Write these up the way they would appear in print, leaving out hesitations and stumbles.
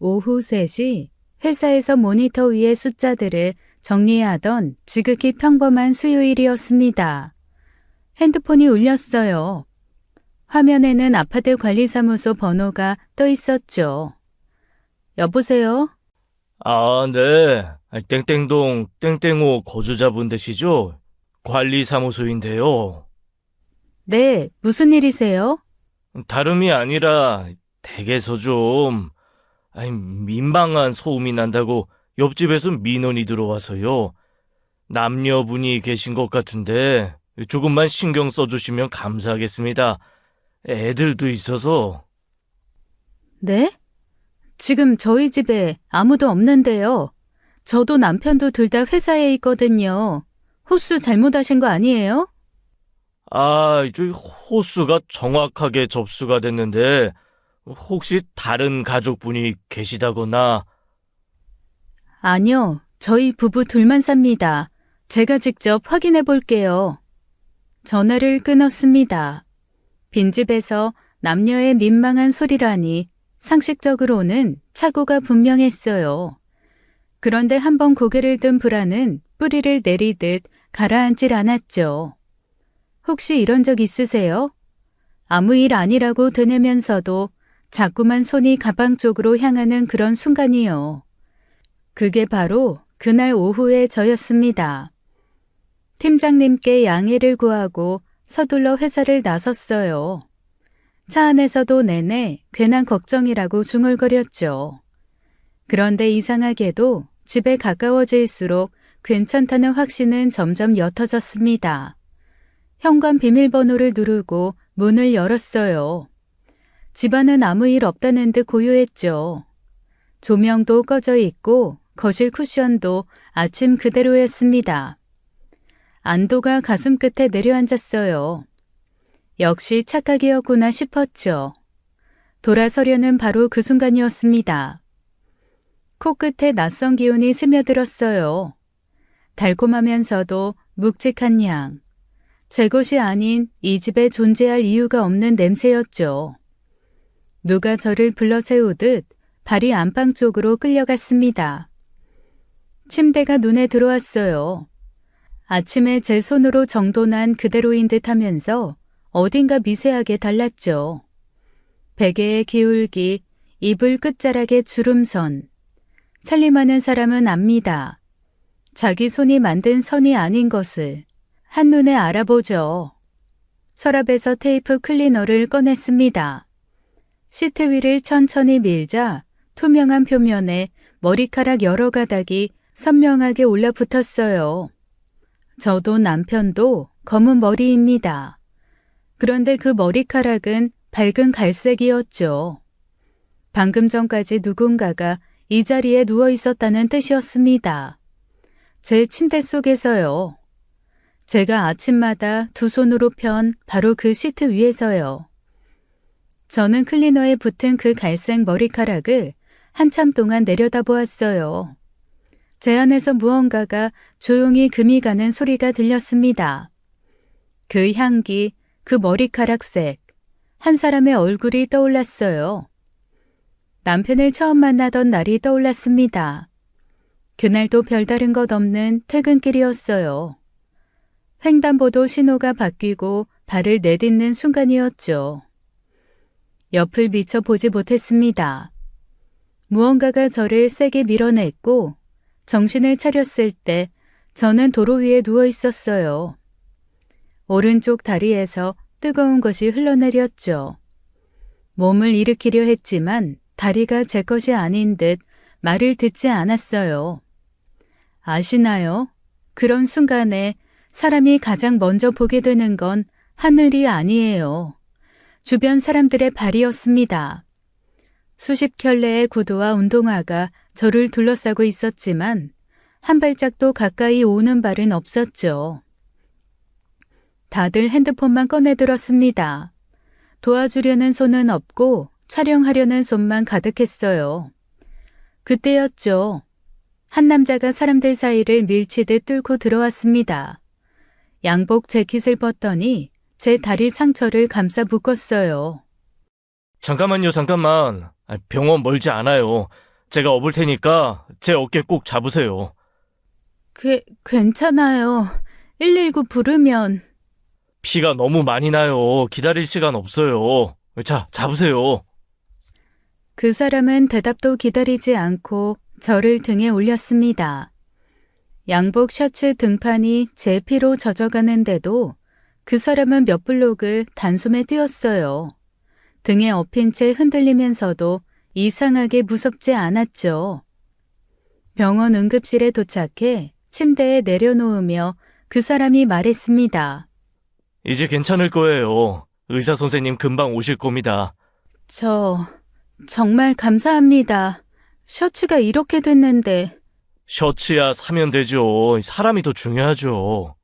오후 3시 회사에서 모니터 위의 숫자들을 정리하던 지극히 평범한 수요일이었습니다. 핸드폰이 울렸어요. 화면에는 아파트 관리사무소 번호가 떠 있었죠. 여보세요? 아, 네. 땡땡동 땡땡호 거주자분 되시죠? 관리사무소인데요. 네, 무슨 일이세요? 다름이 아니라 댁에서 좀 민망한 소음이 난다고 옆집에서 민원이 들어와서요. 남녀분이 계신 것 같은데 조금만 신경 써주시면 감사하겠습니다. 애들도 있어서. 네? 지금 저희 집에 아무도 없는데요. 저도 남편도 둘 다 회사에 있거든요. 호수 잘못하신 거 아니에요? 저 호수가 정확하게 접수가 됐는데 혹시 다른 가족분이 계시다거나. 아니요, 저희 부부 둘만 삽니다. 제가 직접 확인해 볼게요. 전화를 끊었습니다. 빈집에서 남녀의 민망한 소리라니 상식적으로는 착오가 분명했어요. 그런데 한번 고개를 든 불안은 뿌리를 내리듯 가라앉질 않았죠. 혹시 이런 적 있으세요? 아무 일 아니라고 되뇌면서도 자꾸만 손이 가방 쪽으로 향하는 그런 순간이요. 그게 바로 그날 오후의 저였습니다. 팀장님께 양해를 구하고 서둘러 회사를 나섰어요. 차 안에서도 내내 괜한 걱정이라고 중얼거렸죠. 그런데 이상하게도 집에 가까워질수록 괜찮다는 확신은 점점 옅어졌습니다. 현관 비밀번호를 누르고 문을 열었어요. 집안은 아무 일 없다는 듯 고요했죠. 조명도 꺼져 있고 거실 쿠션도 아침 그대로였습니다. 안도가 가슴 끝에 내려앉았어요. 역시 착각이었구나 싶었죠. 돌아서려는 바로 그 순간이었습니다. 코끝에 낯선 기운이 스며들었어요. 달콤하면서도 묵직한 향. 제 것이 아닌 이 집에 존재할 이유가 없는 냄새였죠. 누가 저를 불러세우듯 발이 안방 쪽으로 끌려갔습니다. 침대가 눈에 들어왔어요. 아침에 제 손으로 정돈한 그대로인 듯 하면서 어딘가 미세하게 달랐죠. 베개의 기울기, 이불 끝자락의 주름선. 살림하는 사람은 압니다. 자기 손이 만든 선이 아닌 것을 한눈에 알아보죠. 서랍에서 테이프 클리너를 꺼냈습니다. 시트 위를 천천히 밀자 투명한 표면에 머리카락 여러 가닥이 선명하게 올라붙었어요. 저도 남편도 검은 머리입니다. 그런데 그 머리카락은 밝은 갈색이었죠. 방금 전까지 누군가가 이 자리에 누워 있었다는 뜻이었습니다. 제 침대 속에서요. 제가 아침마다 두 손으로 편 바로 그 시트 위에서요. 저는 클리너에 붙은 그 갈색 머리카락을 한참 동안 내려다보았어요. 제 안에서 무언가가 조용히 금이 가는 소리가 들렸습니다. 그 향기, 그 머리카락색, 한 사람의 얼굴이 떠올랐어요. 남편을 처음 만나던 날이 떠올랐습니다. 그날도 별다른 것 없는 퇴근길이었어요. 횡단보도 신호가 바뀌고 발을 내딛는 순간이었죠. 옆을 미처 보지 못했습니다. 무언가가 저를 세게 밀어냈고 정신을 차렸을 때 저는 도로 위에 누워 있었어요. 오른쪽 다리에서 뜨거운 것이 흘러내렸죠. 몸을 일으키려 했지만 다리가 제 것이 아닌 듯 말을 듣지 않았어요. 아시나요? 그런 순간에 사람이 가장 먼저 보게 되는 건 하늘이 아니에요. 주변 사람들의 발이었습니다. 수십 켤레의 구두와 운동화가 저를 둘러싸고 있었지만 한 발짝도 가까이 오는 발은 없었죠. 다들 핸드폰만 꺼내들었습니다. 도와주려는 손은 없고 촬영하려는 손만 가득했어요. 그때였죠. 한 남자가 사람들 사이를 밀치듯 뚫고 들어왔습니다. 양복 재킷을 벗더니 제 다리 상처를 감싸 묶었어요. 잠깐만요, 잠깐만. 병원 멀지 않아요. 제가 업을 테니까 제 어깨 꼭 잡으세요. 괜찮아요. 119 부르면. 피가 너무 많이 나요. 기다릴 시간 없어요. 자, 잡으세요. 그 사람은 대답도 기다리지 않고 저를 등에 올렸습니다. 양복 셔츠 등판이 제 피로 젖어가는데도 그 사람은 몇 블록을 단숨에 뛰었어요. 등에 엎인 채 흔들리면서도 이상하게 무섭지 않았죠. 병원 응급실에 도착해 침대에 내려놓으며 그 사람이 말했습니다. 이제 괜찮을 거예요. 의사 선생님 금방 오실 겁니다. 정말 감사합니다. 셔츠가 이렇게 됐는데. 셔츠야 사면 되죠. 사람이 더 중요하죠.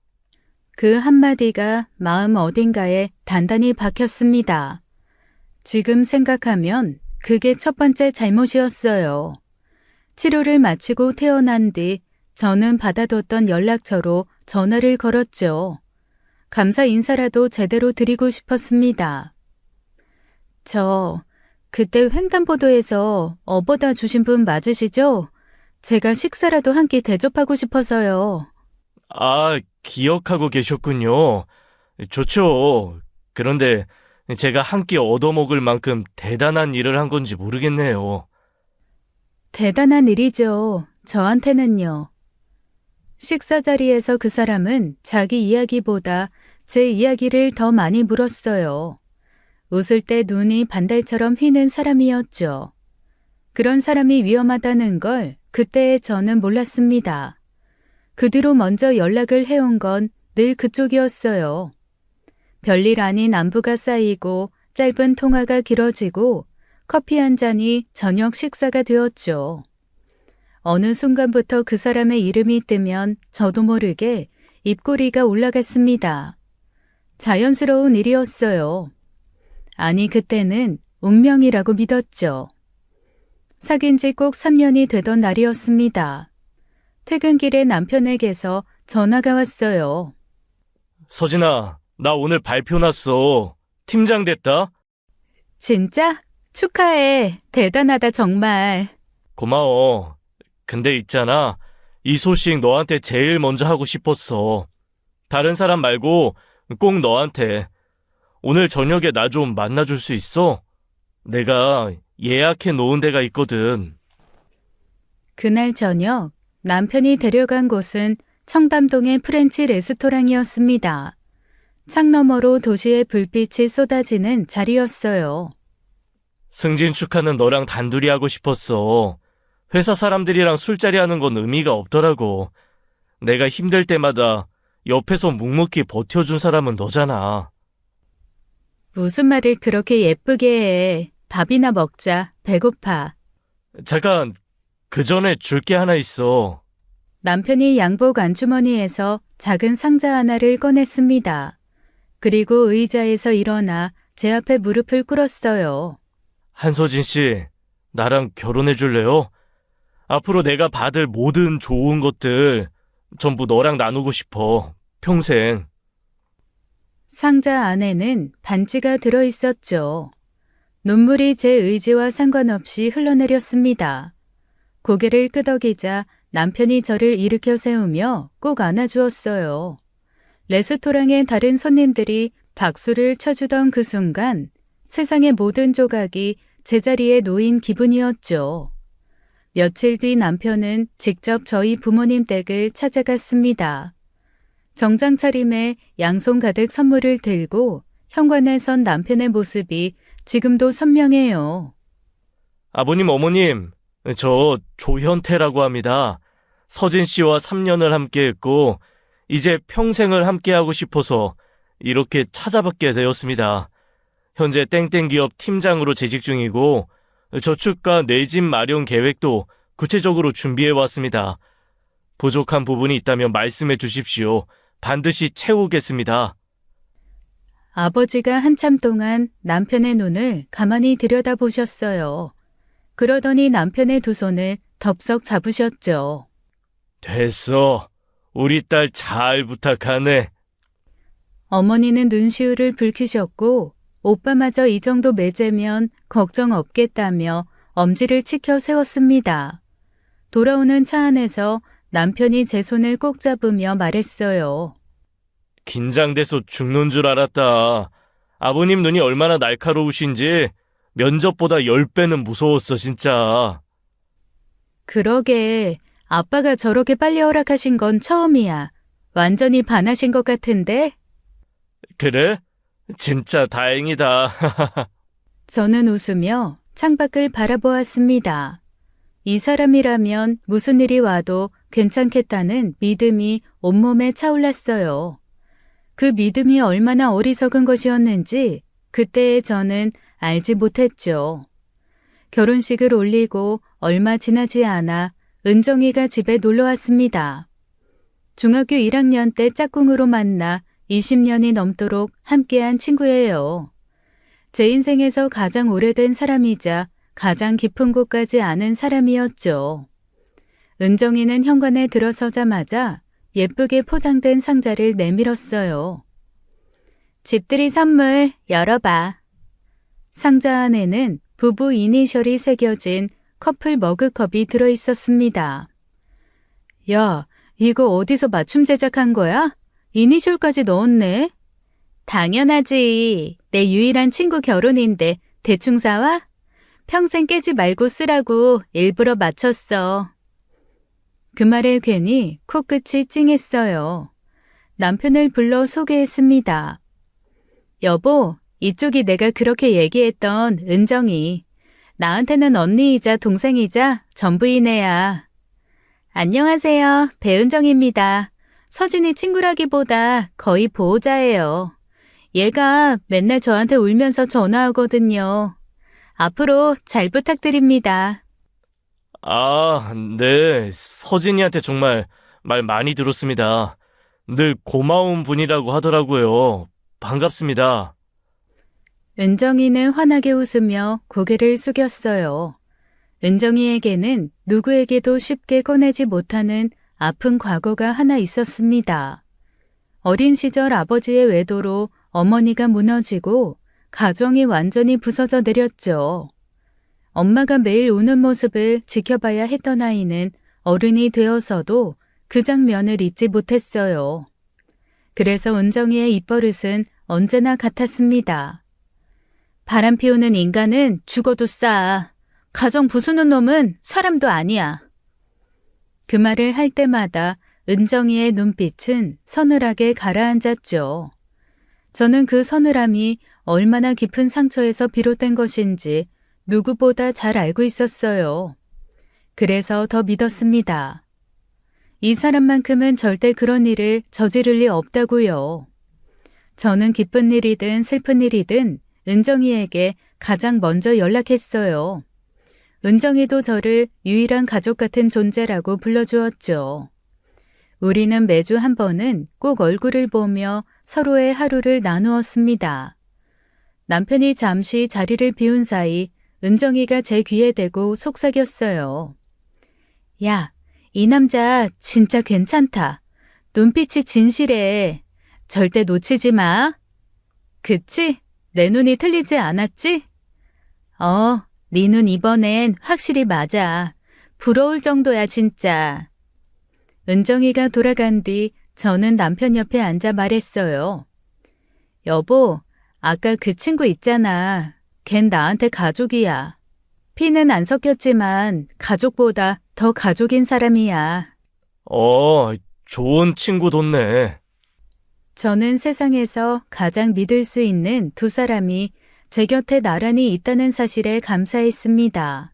그 한마디가 마음 어딘가에 단단히 박혔습니다. 지금 생각하면 그게 첫 번째 잘못이었어요. 치료를 마치고 퇴원한 뒤 저는 받아뒀던 연락처로 전화를 걸었죠. 감사 인사라도 제대로 드리고 싶었습니다. 그때 횡단보도에서 업어다 주신 분 맞으시죠? 제가 식사라도 한 끼 대접하고 싶어서요. 아, 기억하고 계셨군요. 좋죠. 그런데 제가 한 끼 얻어먹을 만큼 대단한 일을 한 건지 모르겠네요. 대단한 일이죠. 저한테는요. 식사 자리에서 그 사람은 자기 이야기보다 제 이야기를 더 많이 물었어요. 웃을 때 눈이 반달처럼 휘는 사람이었죠. 그런 사람이 위험하다는 걸 그때의 저는 몰랐습니다. 그 뒤로 먼저 연락을 해온 건 늘 그쪽이었어요. 별일 아닌 안부가 쌓이고 짧은 통화가 길어지고 커피 한 잔이 저녁 식사가 되었죠. 어느 순간부터 그 사람의 이름이 뜨면 저도 모르게 입꼬리가 올라갔습니다. 자연스러운 일이었어요. 아니, 그때는 운명이라고 믿었죠. 사귄 지 꼭 3년이 되던 날이었습니다. 퇴근길에 남편에게서 전화가 왔어요. 서진아, 나 오늘 발표 났어. 팀장 됐다. 진짜? 축하해. 대단하다 정말. 고마워. 근데 있잖아. 이 소식 너한테 제일 먼저 하고 싶었어. 다른 사람 말고 꼭 너한테. 오늘 저녁에 나 좀 만나줄 수 있어? 내가 예약해 놓은 데가 있거든. 그날 저녁 남편이 데려간 곳은 청담동의 프렌치 레스토랑이었습니다. 창너머로 도시의 불빛이 쏟아지는 자리였어요. 승진 축하는 너랑 단둘이 하고 싶었어. 회사 사람들이랑 술자리 하는 건 의미가 없더라고. 내가 힘들 때마다 옆에서 묵묵히 버텨준 사람은 너잖아. 무슨 말을 그렇게 예쁘게 해. 밥이나 먹자. 배고파. 잠깐, 그 전에 줄 게 하나 있어. 남편이 양복 안주머니에서 작은 상자 하나를 꺼냈습니다. 그리고 의자에서 일어나 제 앞에 무릎을 꿇었어요. 한서진 씨, 나랑 결혼해 줄래요? 앞으로 내가 받을 모든 좋은 것들 전부 너랑 나누고 싶어. 평생. 상자 안에는 반지가 들어있었죠. 눈물이 제 의지와 상관없이 흘러내렸습니다. 고개를 끄덕이자 남편이 저를 일으켜 세우며 꼭 안아주었어요. 레스토랑의 다른 손님들이 박수를 쳐주던 그 순간 세상의 모든 조각이 제자리에 놓인 기분이었죠. 며칠 뒤 남편은 직접 저희 부모님 댁을 찾아갔습니다. 정장 차림에 양손 가득 선물을 들고 현관에 선 남편의 모습이 지금도 선명해요. 아버님, 어머님, 저 조현태라고 합니다. 서진 씨와 3년을 함께했고 이제 평생을 함께하고 싶어서 이렇게 찾아뵙게 되었습니다. 현재 땡땡 기업 팀장으로 재직 중이고 저축과 내 집 마련 계획도 구체적으로 준비해 왔습니다. 부족한 부분이 있다면 말씀해 주십시오. 반드시 채우겠습니다. 아버지가 한참 동안 남편의 눈을 가만히 들여다보셨어요. 그러더니 남편의 두 손을 덥석 잡으셨죠. 됐어. 우리 딸 잘 부탁하네. 어머니는 눈시울을 붉히셨고 오빠마저 이 정도 매제면 걱정 없겠다며 엄지를 치켜 세웠습니다. 돌아오는 차 안에서 남편이 제 손을 꼭 잡으며 말했어요. 긴장돼서 죽는 줄 알았다. 아버님 눈이 얼마나 날카로우신지 면접보다 10배는 무서웠어, 진짜. 그러게, 아빠가 저렇게 빨리 허락하신 건 처음이야. 완전히 반하신 것 같은데? 그래? 진짜 다행이다. 저는 웃으며 창밖을 바라보았습니다. 이 사람이라면 무슨 일이 와도 괜찮겠다는 믿음이 온몸에 차올랐어요. 그 믿음이 얼마나 어리석은 것이었는지 그때의 저는 알지 못했죠. 결혼식을 올리고 얼마 지나지 않아 은정이가 집에 놀러 왔습니다. 중학교 1학년 때 짝꿍으로 만나 20년이 넘도록 함께한 친구예요. 제 인생에서 가장 오래된 사람이자 가장 깊은 곳까지 아는 사람이었죠. 은정이는 현관에 들어서자마자 예쁘게 포장된 상자를 내밀었어요. 집들이 선물 열어봐. 상자 안에는 부부 이니셜이 새겨진 커플 머그컵이 들어있었습니다. 야, 이거 어디서 맞춤 제작한 거야? 이니셜까지 넣었네? 당연하지. 내 유일한 친구 결혼인데 대충 사와? 평생 깨지 말고 쓰라고 일부러 맞췄어. 그 말에 괜히 코끝이 찡했어요. 남편을 불러 소개했습니다. 여보, 이쪽이 내가 그렇게 얘기했던 은정이. 나한테는 언니이자 동생이자 전부인 애야. 안녕하세요. 배은정입니다. 서진이 친구라기보다 거의 보호자예요. 얘가 맨날 저한테 울면서 전화하거든요. 앞으로 잘 부탁드립니다. 아, 네. 서진이한테 정말 말 많이 들었습니다. 늘 고마운 분이라고 하더라고요. 반갑습니다. 은정이는 환하게 웃으며 고개를 숙였어요. 은정이에게는 누구에게도 쉽게 꺼내지 못하는 아픈 과거가 하나 있었습니다. 어린 시절 아버지의 외도로 어머니가 무너지고 가정이 완전히 부서져 내렸죠. 엄마가 매일 우는 모습을 지켜봐야 했던 아이는 어른이 되어서도 그 장면을 잊지 못했어요. 그래서 은정이의 입버릇은 언제나 같았습니다. 바람 피우는 인간은 죽어도 싸. 가정 부수는 놈은 사람도 아니야. 그 말을 할 때마다 은정이의 눈빛은 서늘하게 가라앉았죠. 저는 그 서늘함이 얼마나 깊은 상처에서 비롯된 것인지 누구보다 잘 알고 있었어요. 그래서 더 믿었습니다. 이 사람만큼은 절대 그런 일을 저지를 리 없다고요. 저는 기쁜 일이든 슬픈 일이든 은정이에게 가장 먼저 연락했어요. 은정이도 저를 유일한 가족 같은 존재라고 불러주었죠. 우리는 매주 한 번은 꼭 얼굴을 보며 서로의 하루를 나누었습니다. 남편이 잠시 자리를 비운 사이 은정이가 제 귀에 대고 속삭였어요. 야, 이 남자 진짜 괜찮다. 눈빛이 진실해. 절대 놓치지 마. 그치? 내 눈이 틀리지 않았지? 네 눈 이번엔 확실히 맞아. 부러울 정도야 진짜. 은정이가 돌아간 뒤 저는 남편 옆에 앉아 말했어요. 여보, 아까 그 친구 있잖아. 걘 나한테 가족이야. 피는 안 섞였지만 가족보다 더 가족인 사람이야. 좋은 친구 뒀네. 저는 세상에서 가장 믿을 수 있는 두 사람이 제 곁에 나란히 있다는 사실에 감사했습니다.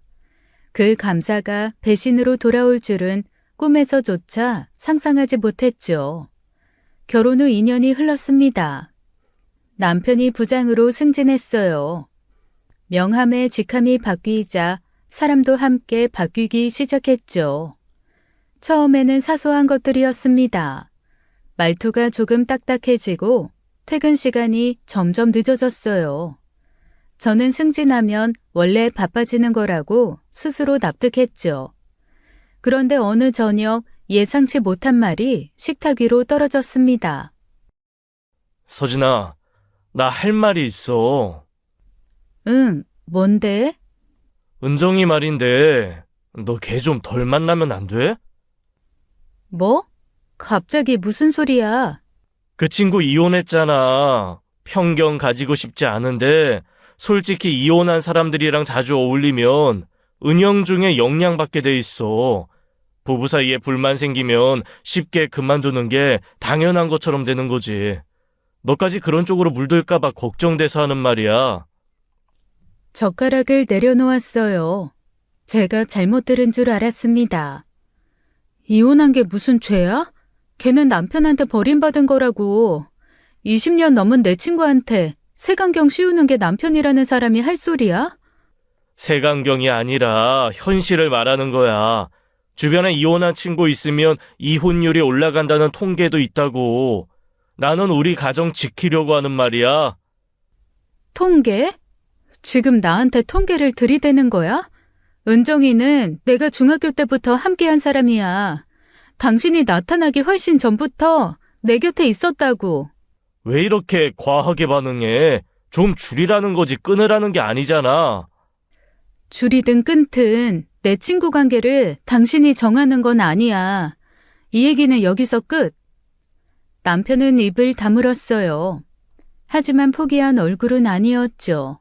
그 감사가 배신으로 돌아올 줄은 꿈에서조차 상상하지 못했죠. 결혼 후 2년이 흘렀습니다. 남편이 부장으로 승진했어요. 명함의 직함이 바뀌자 사람도 함께 바뀌기 시작했죠. 처음에는 사소한 것들이었습니다. 말투가 조금 딱딱해지고 퇴근 시간이 점점 늦어졌어요. 저는 승진하면 원래 바빠지는 거라고 스스로 납득했죠. 그런데 어느 저녁 예상치 못한 말이 식탁 위로 떨어졌습니다. 서진아, 나 할 말이 있어. 응, 뭔데? 은정이 말인데, 너 걔 좀 덜 만나면 안 돼? 뭐? 갑자기 무슨 소리야? 그 친구 이혼했잖아. 편견 가지고 싶지 않은데, 솔직히 이혼한 사람들이랑 자주 어울리면 은영 중에 영향받게 돼 있어. 부부 사이에 불만 생기면 쉽게 그만두는 게 당연한 것처럼 되는 거지. 너까지 그런 쪽으로 물들까봐 걱정돼서 하는 말이야. 젓가락을 내려놓았어요. 제가 잘못 들은 줄 알았습니다. 이혼한 게 무슨 죄야? 걔는 남편한테 버림받은 거라고. 20년 넘은 내 친구한테 색안경 씌우는 게 남편이라는 사람이 할 소리야? 색안경이 아니라 현실을 말하는 거야. 주변에 이혼한 친구 있으면 이혼율이 올라간다는 통계도 있다고. 나는 우리 가정 지키려고 하는 말이야. 통계? 지금 나한테 통계를 들이대는 거야? 은정이는 내가 중학교 때부터 함께한 사람이야. 당신이 나타나기 훨씬 전부터 내 곁에 있었다고. 왜 이렇게 과하게 반응해? 좀 줄이라는 거지 끊으라는 게 아니잖아. 줄이든 끊든 내 친구 관계를 당신이 정하는 건 아니야. 이 얘기는 여기서 끝. 남편은 입을 다물었어요. 하지만 포기한 얼굴은 아니었죠.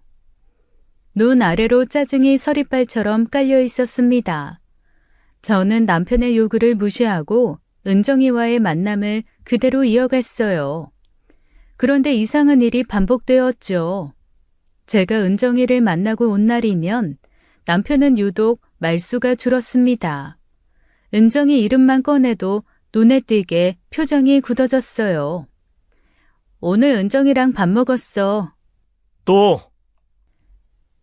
눈 아래로 짜증이 서리빨처럼 깔려 있었습니다. 저는 남편의 요구를 무시하고 은정이와의 만남을 그대로 이어갔어요. 그런데 이상한 일이 반복되었죠. 제가 은정이를 만나고 온 날이면 남편은 유독 말수가 줄었습니다. 은정이 이름만 꺼내도 눈에 띄게 표정이 굳어졌어요. 오늘 은정이랑 밥 먹었어. 또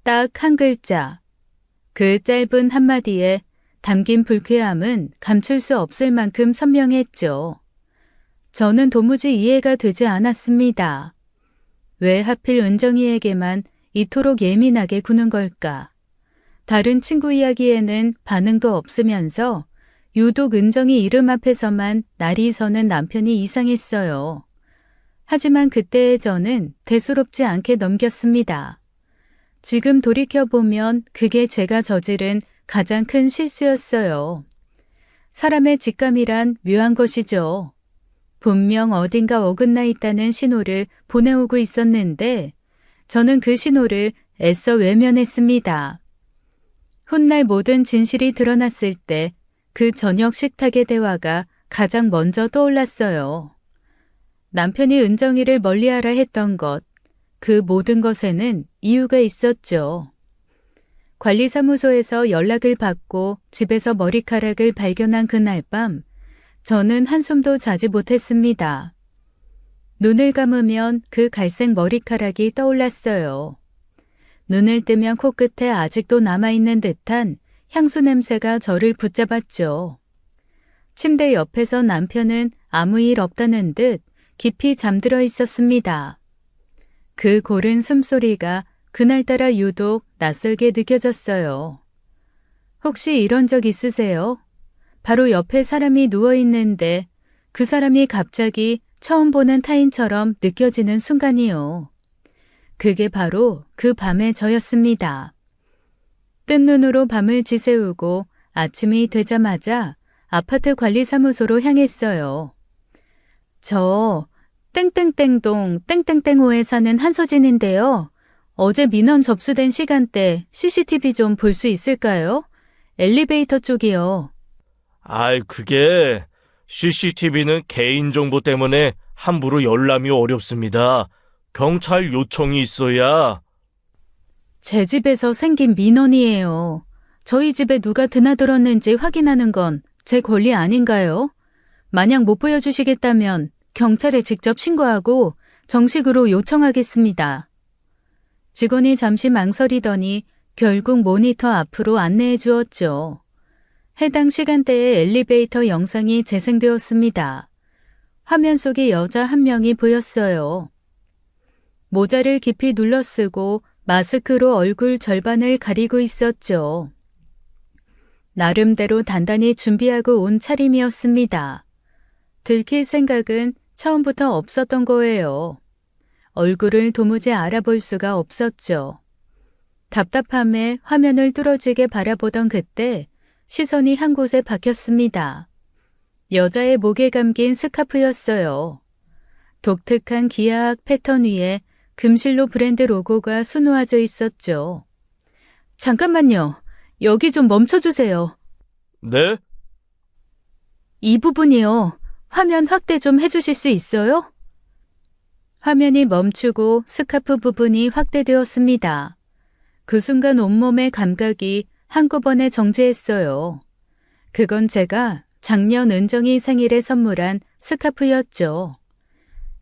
딱 한 글자. 그 짧은 한마디에 담긴 불쾌함은 감출 수 없을 만큼 선명했죠. 저는 도무지 이해가 되지 않았습니다. 왜 하필 은정이에게만 이토록 예민하게 구는 걸까? 다른 친구 이야기에는 반응도 없으면서 유독 은정이 이름 앞에서만 날이 서는 남편이 이상했어요. 하지만 그때의 저는 대수롭지 않게 넘겼습니다. 지금 돌이켜보면 그게 제가 저지른 가장 큰 실수였어요. 사람의 직감이란 묘한 것이죠. 분명 어딘가 어긋나 있다는 신호를 보내오고 있었는데 저는 그 신호를 애써 외면했습니다. 훗날 모든 진실이 드러났을 때 그 저녁 식탁의 대화가 가장 먼저 떠올랐어요. 남편이 은정이를 멀리하라 했던 것, 그 모든 것에는 이유가 있었죠. 관리사무소에서 연락을 받고 집에서 머리카락을 발견한 그날 밤, 저는 한숨도 자지 못했습니다. 눈을 감으면 그 갈색 머리카락이 떠올랐어요. 눈을 뜨면 코끝에 아직도 남아있는 듯한 향수 냄새가 저를 붙잡았죠. 침대 옆에서 남편은 아무 일 없다는 듯 깊이 잠들어 있었습니다. 그 고른 숨소리가 그날따라 유독 낯설게 느껴졌어요. 혹시 이런 적 있으세요? 바로 옆에 사람이 누워있는데 그 사람이 갑자기 처음 보는 타인처럼 느껴지는 순간이요. 그게 바로 그 밤의 저였습니다. 뜬 눈으로 밤을 지새우고 아침이 되자마자 아파트 관리사무소로 향했어요. 저 땡땡땡동 땡땡땡호에 사는 한서진인데요. 어제 민원 접수된 시간대 CCTV 좀 볼 수 있을까요? 엘리베이터 쪽이요. 그게 CCTV는 개인정보 때문에 함부로 열람이 어렵습니다. 경찰 요청이 있어야. 제 집에서 생긴 민원이에요. 저희 집에 누가 드나들었는지 확인하는 건 제 권리 아닌가요? 만약 못 보여주시겠다면 경찰에 직접 신고하고 정식으로 요청하겠습니다. 직원이 잠시 망설이더니 결국 모니터 앞으로 안내해 주었죠. 해당 시간대에 엘리베이터 영상이 재생되었습니다. 화면 속에 여자 한 명이 보였어요. 모자를 깊이 눌러쓰고 마스크로 얼굴 절반을 가리고 있었죠. 나름대로 단단히 준비하고 온 차림이었습니다. 들킬 생각은 처음부터 없었던 거예요. 얼굴을 도무지 알아볼 수가 없었죠. 답답함에 화면을 뚫어지게 바라보던 그때 시선이 한 곳에 박혔습니다. 여자의 목에 감긴 스카프였어요. 독특한 기하학 패턴 위에 금실로 브랜드 로고가 수놓아져 있었죠. 잠깐만요. 여기 좀 멈춰주세요. 네? 이 부분이요. 화면 확대 좀 해주실 수 있어요? 화면이 멈추고 스카프 부분이 확대되었습니다. 그 순간 온몸의 감각이 한꺼번에 정지했어요. 그건 제가 작년 은정이 생일에 선물한 스카프였죠.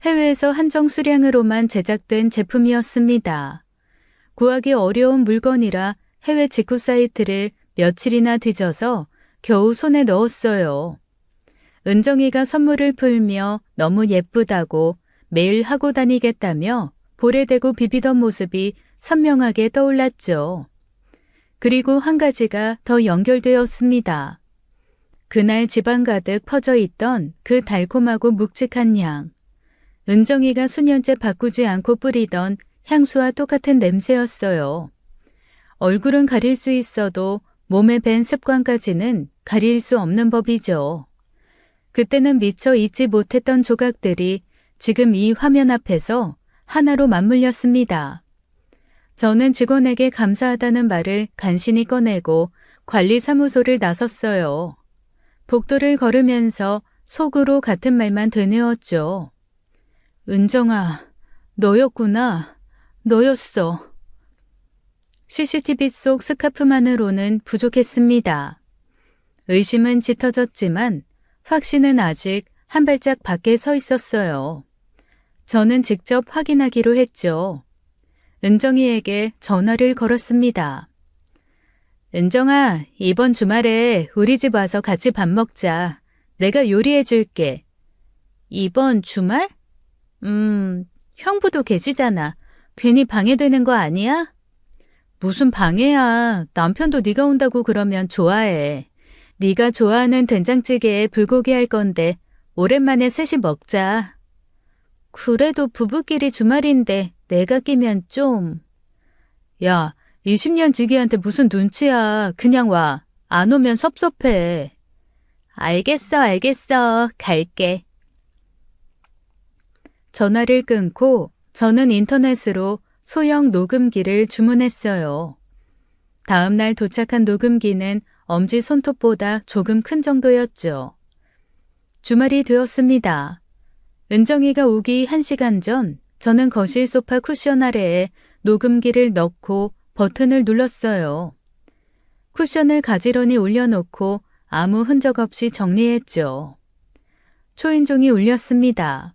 해외에서 한정 수량으로만 제작된 제품이었습니다. 구하기 어려운 물건이라 해외 직구 사이트를 며칠이나 뒤져서 겨우 손에 넣었어요. 은정이가 선물을 풀며 너무 예쁘다고 매일 하고 다니겠다며 볼에 대고 비비던 모습이 선명하게 떠올랐죠. 그리고 한 가지가 더 연결되었습니다. 그날 집안 가득 퍼져 있던 그 달콤하고 묵직한 향. 은정이가 수년째 바꾸지 않고 뿌리던 향수와 똑같은 냄새였어요. 얼굴은 가릴 수 있어도 몸에 밴 습관까지는 가릴 수 없는 법이죠. 그때는 미처 잊지 못했던 조각들이 지금 이 화면 앞에서 하나로 맞물렸습니다. 저는 직원에게 감사하다는 말을 간신히 꺼내고 관리사무소를 나섰어요. 복도를 걸으면서 속으로 같은 말만 되뇌었죠. 은정아, 너였구나. 너였어. CCTV 속 스카프만으로는 부족했습니다. 의심은 짙어졌지만 확신은 아직 한 발짝 밖에 서 있었어요. 저는 직접 확인하기로 했죠. 은정이에게 전화를 걸었습니다. 은정아, 이번 주말에 우리 집 와서 같이 밥 먹자. 내가 요리해 줄게. 이번 주말? 형부도 계시잖아. 괜히 방해되는 거 아니야? 무슨 방해야. 남편도 네가 온다고 그러면 좋아해. 네가 좋아하는 된장찌개에 불고기 할 건데 오랜만에 셋이 먹자. 그래도 부부끼리 주말인데 내가 끼면 좀. 야, 20년 지기한테 무슨 눈치야. 그냥 와. 안 오면 섭섭해. 알겠어. 갈게. 전화를 끊고 저는 인터넷으로 소형 녹음기를 주문했어요. 다음 날 도착한 녹음기는 엄지 손톱보다 조금 큰 정도였죠. 주말이 되었습니다. 은정이가 오기 1시간 전 저는 거실 소파 쿠션 아래에 녹음기를 넣고 버튼을 눌렀어요. 쿠션을 가지런히 올려놓고 아무 흔적 없이 정리했죠. 초인종이 울렸습니다.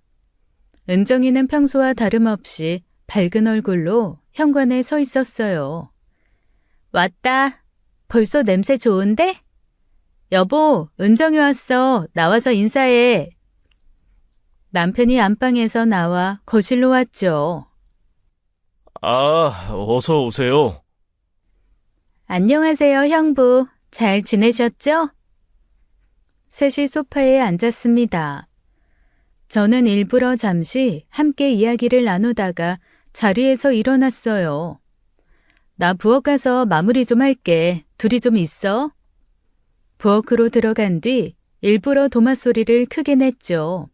은정이는 평소와 다름없이 밝은 얼굴로 현관에 서 있었어요. 왔다. 벌써 냄새 좋은데? 여보, 은정이 왔어. 나와서 인사해. 남편이 안방에서 나와 거실로 왔죠. 아, 어서 오세요. 안녕하세요, 형부. 잘 지내셨죠? 셋이 소파에 앉았습니다. 저는 일부러 잠시 함께 이야기를 나누다가 자리에서 일어났어요. 나 부엌 가서 마무리 좀 할게. 둘이 좀 있어. 부엌으로 들어간 뒤 일부러 도마 소리를 크게 냈죠.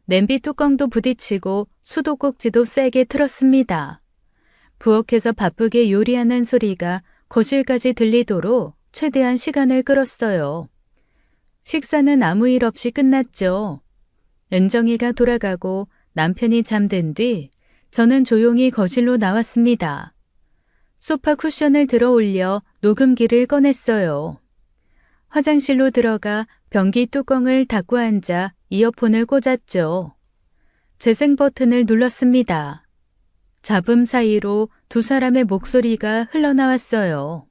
냄비 뚜껑도 부딪히고 수도꼭지도 세게 틀었습니다. 부엌에서 바쁘게 요리하는 소리가 거실까지 들리도록 최대한 시간을 끌었어요. 식사는 아무 일 없이 끝났죠. 은정이가 돌아가고 남편이 잠든 뒤 저는 조용히 거실로 나왔습니다. 소파 쿠션을 들어 올려 녹음기를 꺼냈어요. 화장실로 들어가 변기 뚜껑을 닫고 앉아 이어폰을 꽂았죠. 재생 버튼을 눌렀습니다. 잡음 사이로 두 사람의 목소리가 흘러나왔어요.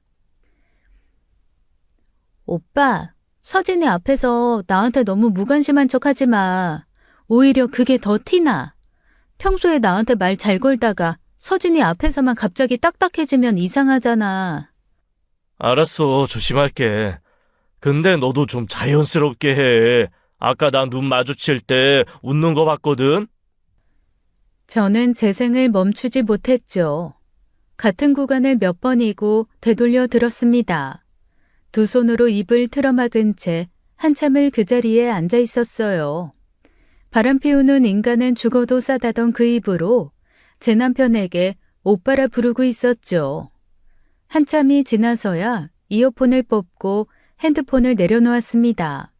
오빠, 서진이 앞에서 나한테 너무 무관심한 척 하지 마. 오히려 그게 더 티나. 평소에 나한테 말 잘 걸다가 서진이 앞에서만 갑자기 딱딱해지면 이상하잖아. 알았어, 조심할게. 근데 너도 좀 자연스럽게 해. 아까 나 눈 마주칠 때 웃는 거 봤거든? 저는 재생을 멈추지 못했죠. 같은 구간을 몇 번이고 되돌려 들었습니다. 두 손으로 입을 틀어막은 채 한참을 그 자리에 앉아 있었어요. 바람 피우는 인간은 죽어도 싸다던 그 입으로 제 남편에게 오빠라 부르고 있었죠. 한참이 지나서야 이어폰을 뽑고 핸드폰을 내려놓았습니다.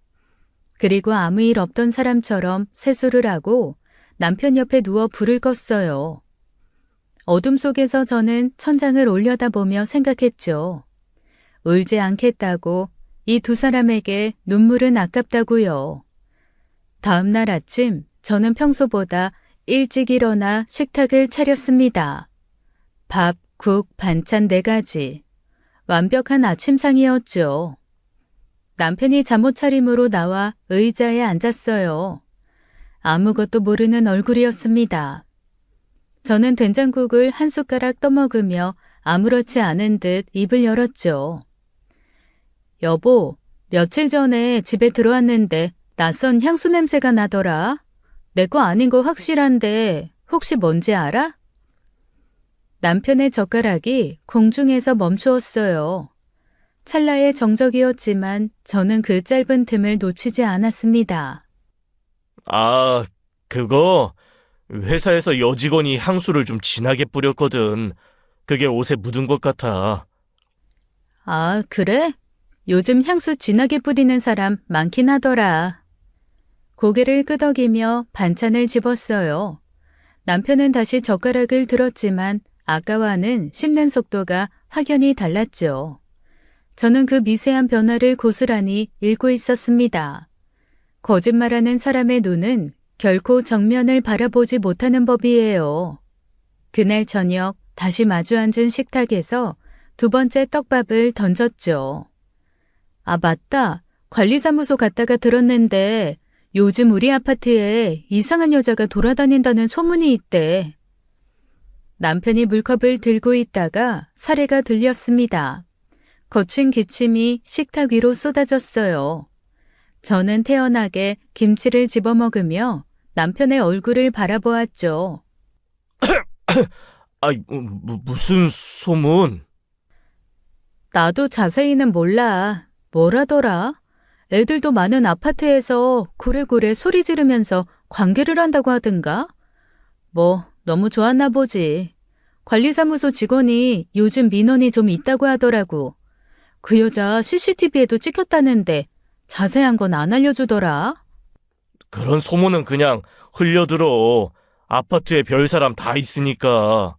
그리고 아무 일 없던 사람처럼 세수를 하고 남편 옆에 누워 불을 껐어요. 어둠 속에서 저는 천장을 올려다보며 생각했죠. 울지 않겠다고, 이 두 사람에게 눈물은 아깝다고요. 다음 날 아침 저는 평소보다 일찍 일어나 식탁을 차렸습니다. 밥, 국, 반찬 4가지. 완벽한 아침상이었죠. 남편이 잠옷 차림으로 나와 의자에 앉았어요. 아무것도 모르는 얼굴이었습니다. 저는 된장국을 한 숟가락 떠먹으며 아무렇지 않은 듯 입을 열었죠. 여보, 며칠 전에 집에 들어왔는데 낯선 향수 냄새가 나더라. 내 거 아닌 거 확실한데 혹시 뭔지 알아? 남편의 젓가락이 공중에서 멈추었어요. 찰나의 정적이었지만 저는 그 짧은 틈을 놓치지 않았습니다. 아, 그거 회사에서 여직원이 향수를 좀 진하게 뿌렸거든. 그게 옷에 묻은 것 같아. 아, 그래? 요즘 향수 진하게 뿌리는 사람 많긴 하더라. 고개를 끄덕이며 반찬을 집었어요. 남편은 다시 젓가락을 들었지만 아까와는 씹는 속도가 확연히 달랐죠. 저는 그 미세한 변화를 고스란히 읽고 있었습니다. 거짓말하는 사람의 눈은 결코 정면을 바라보지 못하는 법이에요. 그날 저녁 다시 마주 앉은 식탁에서 2번째 떡밥을 던졌죠. 아, 맞다. 관리사무소 갔다가 들었는데 요즘 우리 아파트에 이상한 여자가 돌아다닌다는 소문이 있대. 남편이 물컵을 들고 있다가 사례가 들렸습니다. 거친 기침이 식탁 위로 쏟아졌어요. 저는 태연하게 김치를 집어먹으며 남편의 얼굴을 바라보았죠. 아이, 무슨 소문? 나도 자세히는 몰라. 뭐라더라? 애들도 많은 아파트에서 고래고래 소리 지르면서 관계를 한다고 하던가? 뭐 너무 좋았나 보지. 관리사무소 직원이 요즘 민원이 좀 있다고 하더라고. 그 여자 CCTV에도 찍혔다는데 자세한 건 안 알려주더라. 그런 소문은 그냥 흘려들어. 아파트에 별 사람 다 있으니까.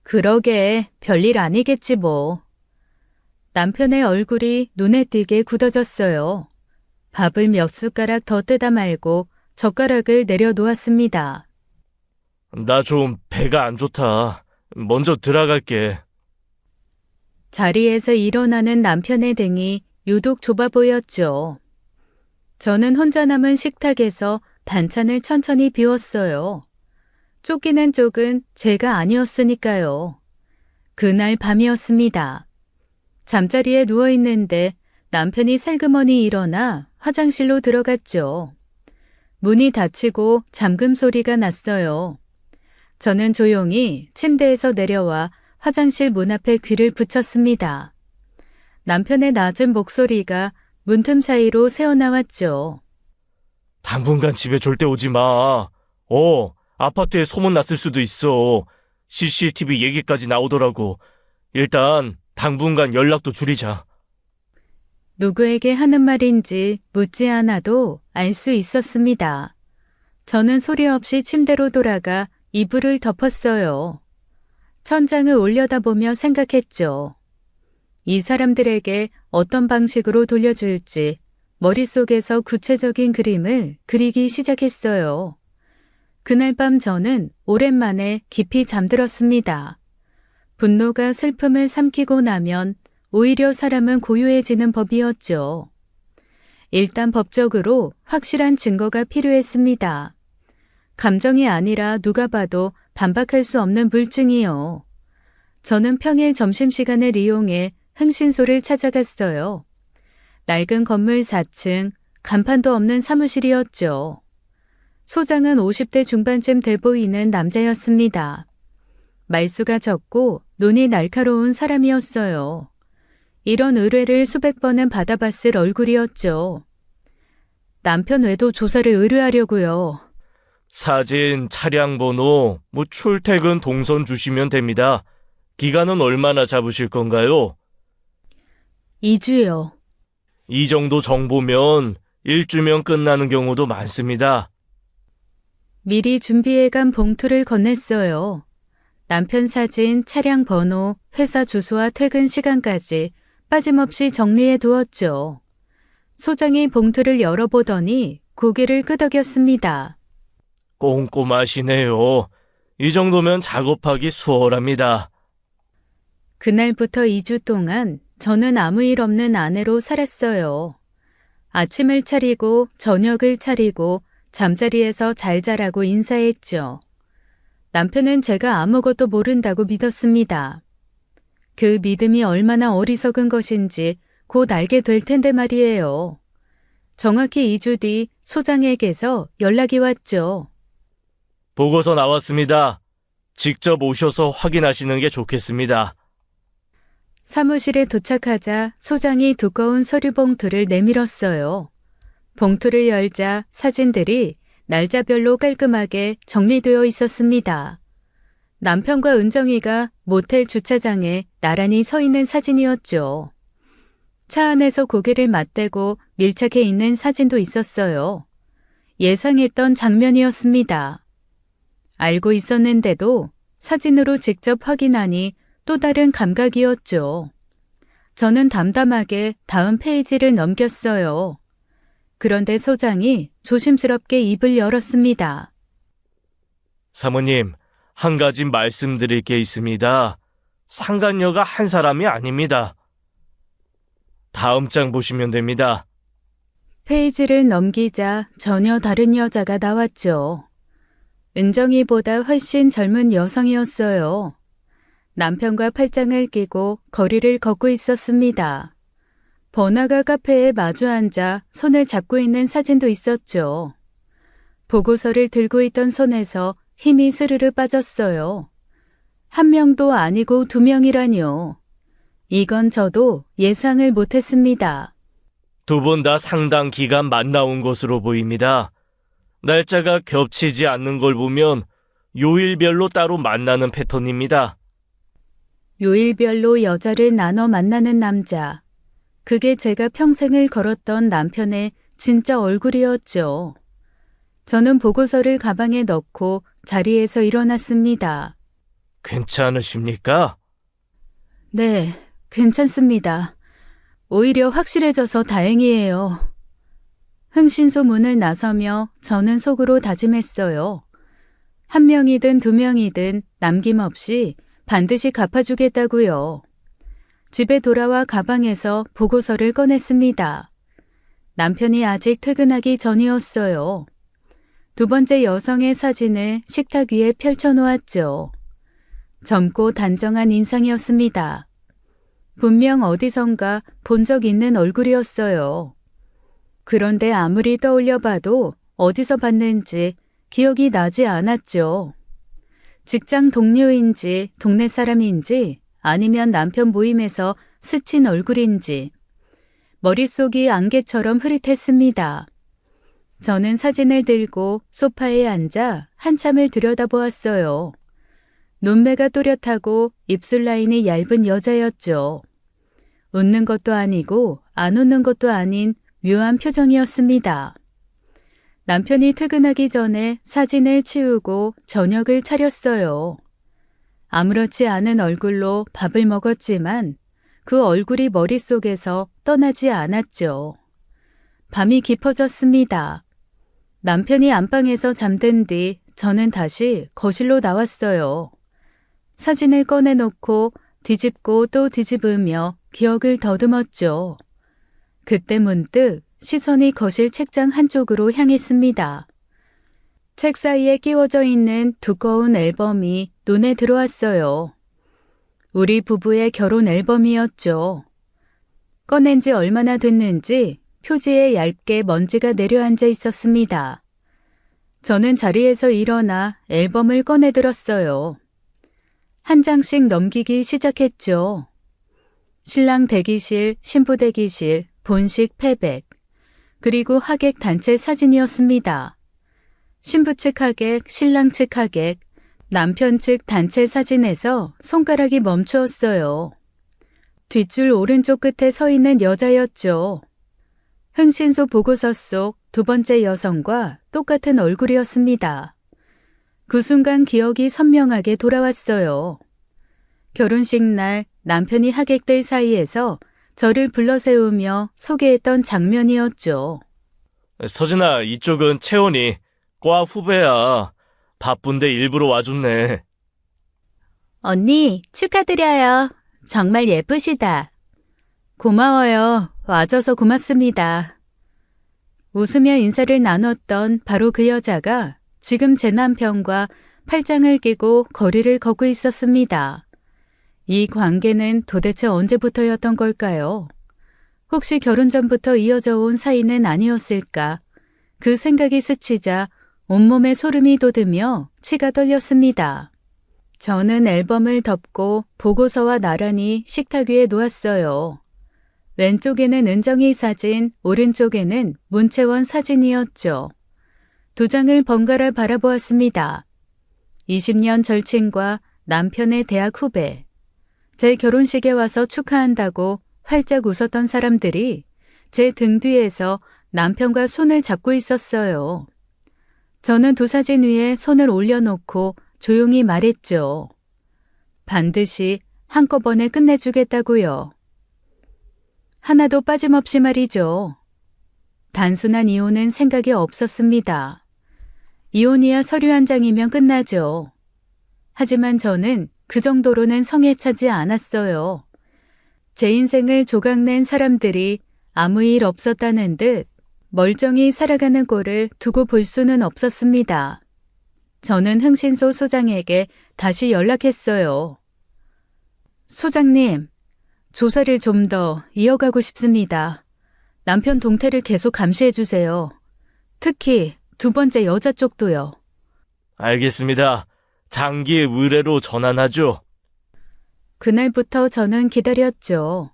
그러게 별일 아니겠지 뭐. 남편의 얼굴이 눈에 띄게 굳어졌어요. 밥을 몇 숟가락 더 뜯어 말고 젓가락을 내려놓았습니다. 나 좀 배가 안 좋다. 먼저 들어갈게. 자리에서 일어나는 남편의 등이 유독 좁아 보였죠. 저는 혼자 남은 식탁에서 반찬을 천천히 비웠어요. 쫓기는 쪽은 제가 아니었으니까요. 그날 밤이었습니다. 잠자리에 누워있는데 남편이 살그머니 일어나 화장실로 들어갔죠. 문이 닫히고 잠금 소리가 났어요. 저는 조용히 침대에서 내려와 화장실 문 앞에 귀를 붙였습니다. 남편의 낮은 목소리가 문틈 사이로 새어나왔죠. 당분간 집에 절대 오지 마. 아파트에 소문 났을 수도 있어. CCTV 얘기까지 나오더라고. 일단 당분간 연락도 줄이자. 누구에게 하는 말인지 묻지 않아도 알 수 있었습니다. 저는 소리 없이 침대로 돌아가 이불을 덮었어요. 천장을 올려다보며 생각했죠. 이 사람들에게 어떤 방식으로 돌려줄지 머릿속에서 구체적인 그림을 그리기 시작했어요. 그날 밤 저는 오랜만에 깊이 잠들었습니다. 분노가 슬픔을 삼키고 나면 오히려 사람은 고요해지는 법이었죠. 일단 법적으로 확실한 증거가 필요했습니다. 감정이 아니라 누가 봐도 반박할 수 없는 물증이요. 저는 평일 점심시간을 이용해 흥신소를 찾아갔어요. 낡은 건물 4층, 간판도 없는 사무실이었죠. 소장은 50대 중반쯤 돼 보이는 남자였습니다. 말수가 적고 눈이 날카로운 사람이었어요. 이런 의뢰를 수백 번은 받아봤을 얼굴이었죠. 남편 외도 조사를 의뢰하려고요. 사진, 차량 번호, 출퇴근 동선 주시면 됩니다. 기간은 얼마나 잡으실 건가요? 2주요. 이 정도 정보면 1주면 끝나는 경우도 많습니다. 미리 준비해간 봉투를 건넸어요. 남편 사진, 차량 번호, 회사 주소와 퇴근 시간까지 빠짐없이 정리해 두었죠. 소장이 봉투를 열어보더니 고개를 끄덕였습니다. 꼼꼼하시네요. 이 정도면 작업하기 수월합니다. 그날부터 2주 동안 저는 아무 일 없는 아내로 살았어요. 아침을 차리고 저녁을 차리고 잠자리에서 잘 자라고 인사했죠. 남편은 제가 아무것도 모른다고 믿었습니다. 그 믿음이 얼마나 어리석은 것인지 곧 알게 될 텐데 말이에요. 정확히 2주 뒤 소장에게서 연락이 왔죠. 보고서 나왔습니다. 직접 오셔서 확인하시는 게 좋겠습니다. 사무실에 도착하자 소장이 두꺼운 서류 봉투를 내밀었어요. 봉투를 열자 사진들이 날짜별로 깔끔하게 정리되어 있었습니다. 남편과 은정이가 모텔 주차장에 나란히 서 있는 사진이었죠. 차 안에서 고개를 맞대고 밀착해 있는 사진도 있었어요. 예상했던 장면이었습니다. 알고 있었는데도 사진으로 직접 확인하니 또 다른 감각이었죠. 저는 담담하게 다음 페이지를 넘겼어요. 그런데 소장이 조심스럽게 입을 열었습니다. 사모님, 한 가지 말씀드릴 게 있습니다. 상간녀가 한 사람이 아닙니다. 다음 장 보시면 됩니다. 페이지를 넘기자 전혀 다른 여자가 나왔죠. 은정이보다 훨씬 젊은 여성이었어요. 남편과 팔짱을 끼고 거리를 걷고 있었습니다. 번화가 카페에 마주 앉아 손을 잡고 있는 사진도 있었죠. 보고서를 들고 있던 손에서 힘이 스르르 빠졌어요. 한 명도 아니고 2명이라니요. 이건 저도 예상을 못했습니다. 두 분 다 상당 기간 만나온 것으로 보입니다. 날짜가 겹치지 않는 걸 보면 요일별로 따로 만나는 패턴입니다. 요일별로 여자를 나눠 만나는 남자. 그게 제가 평생을 걸었던 남편의 진짜 얼굴이었죠. 저는 보고서를 가방에 넣고 자리에서 일어났습니다. 괜찮으십니까? 네, 괜찮습니다. 오히려 확실해져서 다행이에요. 흥신소문을 나서며 저는 속으로 다짐했어요. 1명이든 2명이든 남김없이 반드시 갚아주겠다고요. 집에 돌아와 가방에서 보고서를 꺼냈습니다. 남편이 아직 퇴근하기 전이었어요. 2번째 여성의 사진을 식탁 위에 펼쳐놓았죠. 젊고 단정한 인상이었습니다. 분명 어디선가 본 적 있는 얼굴이었어요. 그런데 아무리 떠올려봐도 어디서 봤는지 기억이 나지 않았죠. 직장 동료인지 동네 사람인지 아니면 남편 모임에서 스친 얼굴인지 머릿속이 안개처럼 흐릿했습니다. 저는 사진을 들고 소파에 앉아 한참을 들여다보았어요. 눈매가 또렷하고 입술 라인이 얇은 여자였죠. 웃는 것도 아니고 안 웃는 것도 아닌 묘한 표정이었습니다. 남편이 퇴근하기 전에 사진을 치우고 저녁을 차렸어요. 아무렇지 않은 얼굴로 밥을 먹었지만 그 얼굴이 머릿속에서 떠나지 않았죠. 밤이 깊어졌습니다. 남편이 안방에서 잠든 뒤 저는 다시 거실로 나왔어요. 사진을 꺼내놓고 뒤집고 또 뒤집으며 기억을 더듬었죠. 그때 문득 시선이 거실 책장 한쪽으로 향했습니다. 책 사이에 끼워져 있는 두꺼운 앨범이 눈에 들어왔어요. 우리 부부의 결혼 앨범이었죠. 꺼낸 지 얼마나 됐는지 표지에 얇게 먼지가 내려앉아 있었습니다. 저는 자리에서 일어나 앨범을 꺼내들었어요. 한 장씩 넘기기 시작했죠. 신랑 대기실, 신부 대기실, 본식 패백, 그리고 하객 단체 사진이었습니다. 신부 측 하객, 신랑 측 하객, 남편 측 단체 사진에서 손가락이 멈추었어요. 뒷줄 오른쪽 끝에 서 있는 여자였죠. 흥신소 보고서 속 두 번째 여성과 똑같은 얼굴이었습니다. 그 순간 기억이 선명하게 돌아왔어요. 결혼식 날 남편이 하객들 사이에서 저를 불러세우며 소개했던 장면이었죠. 서진아, 이쪽은 채원이. 과 후배야. 바쁜데 일부러 와줬네. 언니, 축하드려요. 정말 예쁘시다. 고마워요. 와줘서 고맙습니다. 웃으며 인사를 나눴던 바로 그 여자가 지금 제 남편과 팔짱을 끼고 거리를 걷고 있었습니다. 이 관계는 도대체 언제부터였던 걸까요? 혹시 결혼 전부터 이어져 온 사이는 아니었을까? 그 생각이 스치자 온몸에 소름이 돋으며 치가 떨렸습니다. 저는 앨범을 덮고 보고서와 나란히 식탁 위에 놓았어요. 왼쪽에는 은정이 사진, 오른쪽에는 문채원 사진이었죠. 두 장을 번갈아 바라보았습니다. 20년 절친과 남편의 대학 후배. 제 결혼식에 와서 축하한다고 활짝 웃었던 사람들이 제 등 뒤에서 남편과 손을 잡고 있었어요. 저는 두 사진 위에 손을 올려놓고 조용히 말했죠. 반드시 한꺼번에 끝내주겠다고요. 하나도 빠짐없이 말이죠. 단순한 이혼은 생각이 없었습니다. 이혼이야 서류 한 장이면 끝나죠. 하지만 저는 그 정도로는 성에 차지 않았어요. 제 인생을 조각낸 사람들이 아무 일 없었다는 듯 멀쩡히 살아가는 꼴을 두고 볼 수는 없었습니다. 저는 흥신소 소장에게 다시 연락했어요. 소장님, 조사를 좀 더 이어가고 싶습니다. 남편 동태를 계속 감시해 주세요. 특히 두 번째 여자 쪽도요. 알겠습니다. 장기 의뢰로 전환하죠. 그날부터 저는 기다렸죠.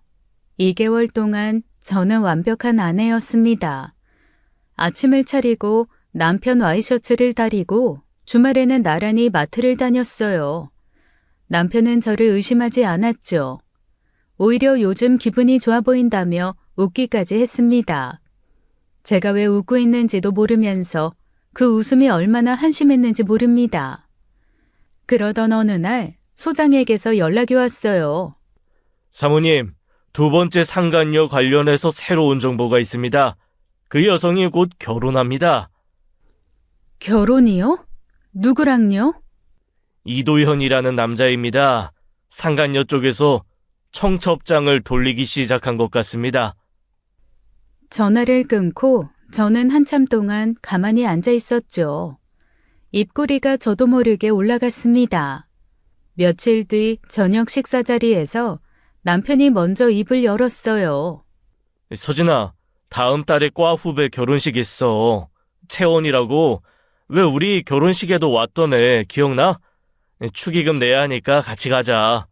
2개월 동안 저는 완벽한 아내였습니다. 아침을 차리고 남편 와이셔츠를 다리고 주말에는 나란히 마트를 다녔어요. 남편은 저를 의심하지 않았죠. 오히려 요즘 기분이 좋아 보인다며 웃기까지 했습니다. 제가 왜 웃고 있는지도 모르면서 그 웃음이 얼마나 한심했는지 모릅니다. 그러던 어느 날 소장에게서 연락이 왔어요. 사모님, 두 번째 상간녀 관련해서 새로운 정보가 있습니다. 그 여성이 곧 결혼합니다. 결혼이요? 누구랑요? 이도현이라는 남자입니다. 상간녀 쪽에서 청첩장을 돌리기 시작한 것 같습니다. 전화를 끊고 저는 한참 동안 가만히 앉아 있었죠. 입꼬리가 저도 모르게 올라갔습니다. 며칠 뒤 저녁 식사 자리에서 남편이 먼저 입을 열었어요. 서진아, 다음 달에 과 후배 결혼식 있어. 채원이라고. 왜 우리 결혼식에도 왔던 애 기억나? 축의금 내야 하니까 같이 가자.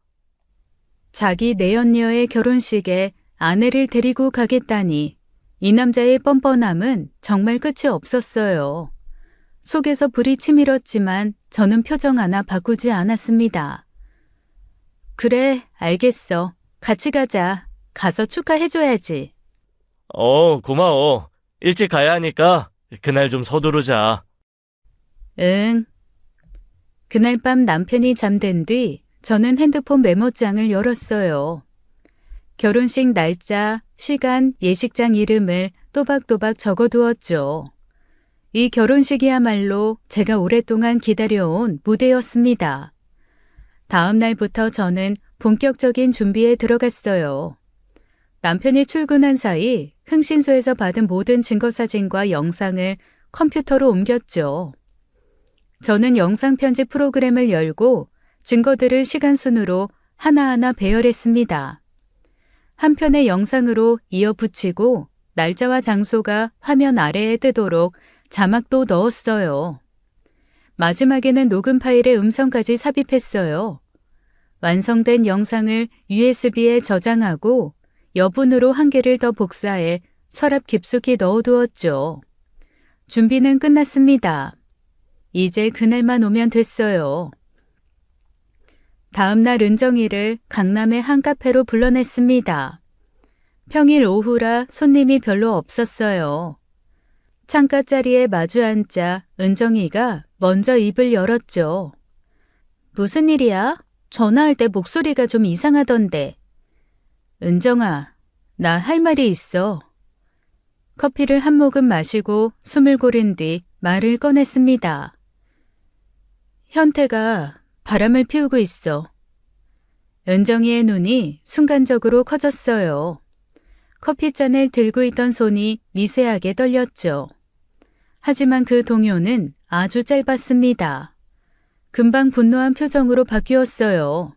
자기 내연녀의 결혼식에 아내를 데리고 가겠다니 이 남자의 뻔뻔함은 정말 끝이 없었어요. 속에서 불이 치밀었지만 저는 표정 하나 바꾸지 않았습니다. 그래, 알겠어. 같이 가자. 가서 축하해줘야지. 고마워. 일찍 가야 하니까 그날 좀 서두르자. 응. 그날 밤 남편이 잠든 뒤 저는 핸드폰 메모장을 열었어요. 결혼식 날짜, 시간, 예식장 이름을 또박또박 적어두었죠. 이 결혼식이야말로 제가 오랫동안 기다려온 무대였습니다. 다음 날부터 저는 본격적인 준비에 들어갔어요. 남편이 출근한 사이 흥신소에서 받은 모든 증거사진과 영상을 컴퓨터로 옮겼죠. 저는 영상 편집 프로그램을 열고 증거들을 시간 순으로 하나하나 배열했습니다. 한 편의 영상으로 이어 붙이고 날짜와 장소가 화면 아래에 뜨도록 자막도 넣었어요. 마지막에는 녹음 파일에 음성까지 삽입했어요. 완성된 영상을 USB에 저장하고 여분으로 한 개를 더 복사해 서랍 깊숙이 넣어두었죠. 준비는 끝났습니다. 이제 그날만 오면 됐어요. 다음 날 은정이를 강남의 한 카페로 불러냈습니다. 평일 오후라 손님이 별로 없었어요. 창가 자리에 마주 앉자 은정이가 먼저 입을 열었죠. 무슨 일이야? 전화할 때 목소리가 좀 이상하던데. 은정아, 나 할 말이 있어. 커피를 한 모금 마시고 숨을 고른 뒤 말을 꺼냈습니다. 현태가 바람을 피우고 있어. 은정이의 눈이 순간적으로 커졌어요. 커피잔을 들고 있던 손이 미세하게 떨렸죠. 하지만 그 동요는 아주 짧았습니다. 금방 분노한 표정으로 바뀌었어요.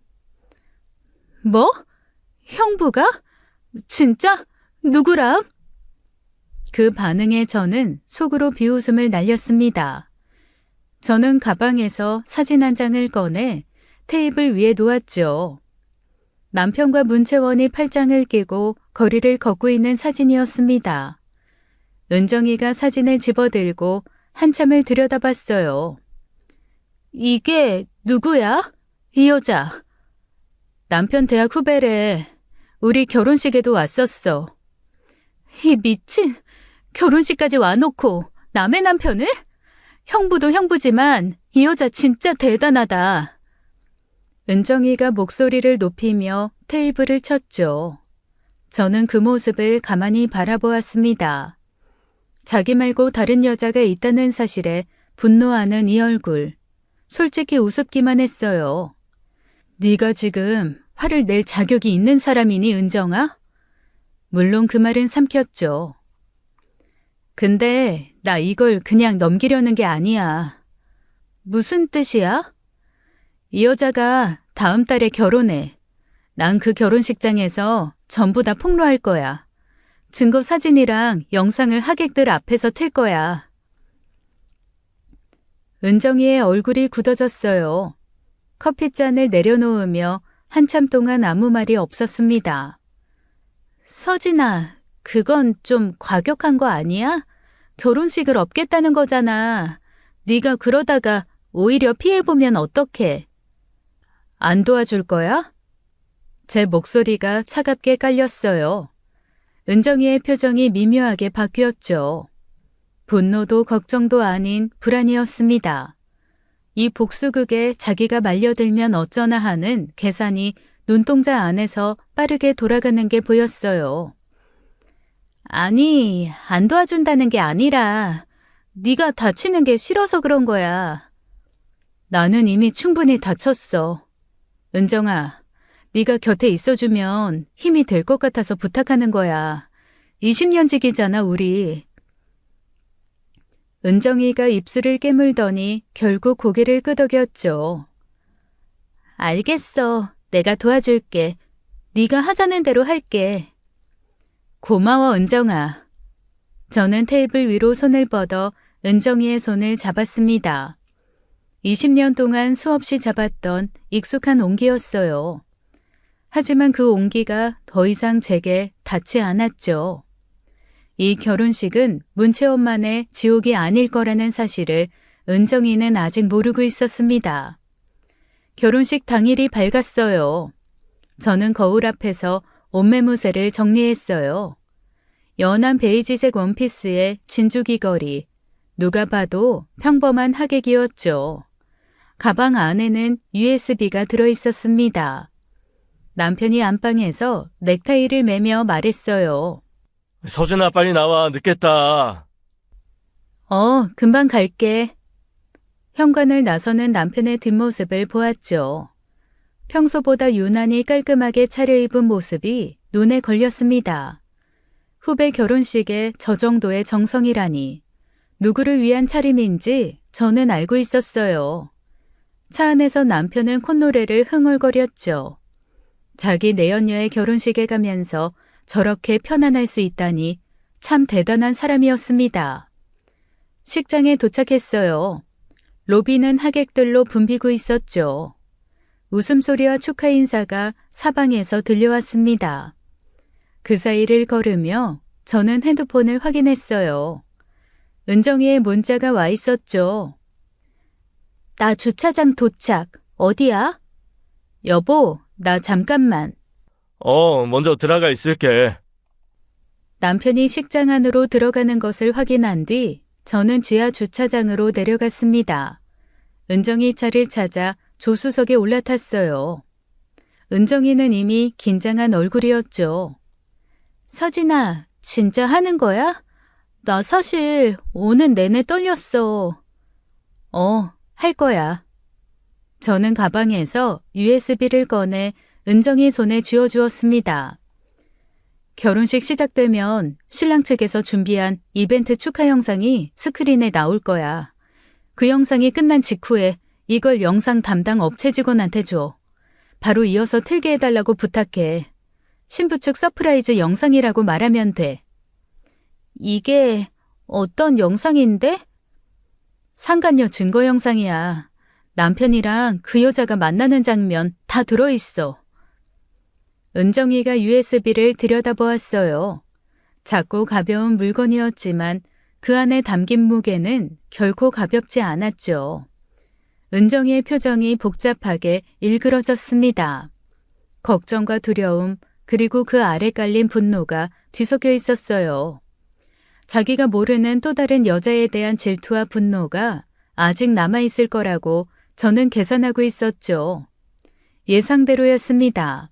뭐? 형부가? 진짜? 누구랑? 그 반응에 저는 속으로 비웃음을 날렸습니다. 저는 가방에서 사진 한 장을 꺼내 테이블 위에 놓았죠. 남편과 문채원이 팔짱을 끼고 거리를 걷고 있는 사진이었습니다. 은정이가 사진을 집어들고 한참을 들여다봤어요. 이게 누구야? 이 여자. 남편 대학 후배래. 우리 결혼식에도 왔었어. 이 미친, 결혼식까지 와놓고 남의 남편을? 형부도 형부지만 이 여자 진짜 대단하다. 은정이가 목소리를 높이며 테이블을 쳤죠. 저는 그 모습을 가만히 바라보았습니다. 자기 말고 다른 여자가 있다는 사실에 분노하는 이 얼굴. 솔직히 우습기만 했어요. 네가 지금 화를 낼 자격이 있는 사람이니, 은정아? 물론 그 말은 삼켰죠. 근데 나 이걸 그냥 넘기려는 게 아니야. 무슨 뜻이야? 이 여자가 다음 달에 결혼해. 난 그 결혼식장에서 전부 다 폭로할 거야. 증거 사진이랑 영상을 하객들 앞에서 틀 거야. 은정이의 얼굴이 굳어졌어요. 커피잔을 내려놓으며 한참 동안 아무 말이 없었습니다. 서진아, 그건 좀 과격한 거 아니야? 결혼식을 없겠다는 거잖아. 네가 그러다가 오히려 피해보면 어떡해? 안 도와줄 거야? 제 목소리가 차갑게 깔렸어요. 은정이의 표정이 미묘하게 바뀌었죠. 분노도 걱정도 아닌 불안이었습니다. 이 복수극에 자기가 말려들면 어쩌나 하는 계산이 눈동자 안에서 빠르게 돌아가는 게 보였어요. 아니, 안 도와준다는 게 아니라 네가 다치는 게 싫어서 그런 거야. 나는 이미 충분히 다쳤어. 은정아, 네가 곁에 있어주면 힘이 될 것 같아서 부탁하는 거야. 20년 지기잖아, 우리. 은정이가 입술을 깨물더니 결국 고개를 끄덕였죠. 알겠어. 내가 도와줄게. 네가 하자는 대로 할게. 고마워, 은정아. 저는 테이블 위로 손을 뻗어 은정이의 손을 잡았습니다. 20년 동안 수없이 잡았던 익숙한 온기였어요. 하지만 그 온기가 더 이상 제게 닿지 않았죠. 이 결혼식은 문채원만의 지옥이 아닐 거라는 사실을 은정이는 아직 모르고 있었습니다. 결혼식 당일이 밝았어요. 저는 거울 앞에서 옷매무새를 정리했어요. 연한 베이지색 원피스에 진주 귀걸이, 누가 봐도 평범한 하객이었죠. 가방 안에는 USB가 들어있었습니다. 남편이 안방에서 넥타이를 매며 말했어요. 서진아, 빨리 나와. 늦겠다. 금방 갈게. 현관을 나서는 남편의 뒷모습을 보았죠. 평소보다 유난히 깔끔하게 차려입은 모습이 눈에 걸렸습니다. 후배 결혼식에 저 정도의 정성이라니. 누구를 위한 차림인지 저는 알고 있었어요. 차 안에서 남편은 콧노래를 흥얼거렸죠. 자기 내연녀의 결혼식에 가면서 저렇게 편안할 수 있다니 참 대단한 사람이었습니다. 식장에 도착했어요. 로비는 하객들로 붐비고 있었죠. 웃음소리와 축하 인사가 사방에서 들려왔습니다. 그 사이를 걸으며 저는 핸드폰을 확인했어요. 은정이의 문자가 와 있었죠. 나 주차장 도착. 어디야? 여보, 나 잠깐만. 먼저 들어가 있을게. 남편이 식장 안으로 들어가는 것을 확인한 뒤 저는 지하 주차장으로 내려갔습니다. 은정이 차를 찾아 조수석에 올라탔어요. 은정이는 이미 긴장한 얼굴이었죠. 서진아, 진짜 하는 거야? 나 사실 오는 내내 떨렸어. 할 거야. 저는 가방에서 USB를 꺼내 은정이 손에 쥐어주었습니다. 결혼식 시작되면 신랑 측에서 준비한 이벤트 축하 영상이 스크린에 나올 거야. 그 영상이 끝난 직후에 이걸 영상 담당 업체 직원한테 줘. 바로 이어서 틀게 해달라고 부탁해. 신부 측 서프라이즈 영상이라고 말하면 돼. 이게 어떤 영상인데? 상간녀 증거 영상이야. 남편이랑 그 여자가 만나는 장면 다 들어있어. 은정이가 USB를 들여다보았어요. 작고 가벼운 물건이었지만 그 안에 담긴 무게는 결코 가볍지 않았죠. 은정이의 표정이 복잡하게 일그러졌습니다. 걱정과 두려움, 그리고 그 아래 깔린 분노가 뒤섞여 있었어요. 자기가 모르는 또 다른 여자에 대한 질투와 분노가 아직 남아있을 거라고 저는 계산하고 있었죠. 예상대로였습니다.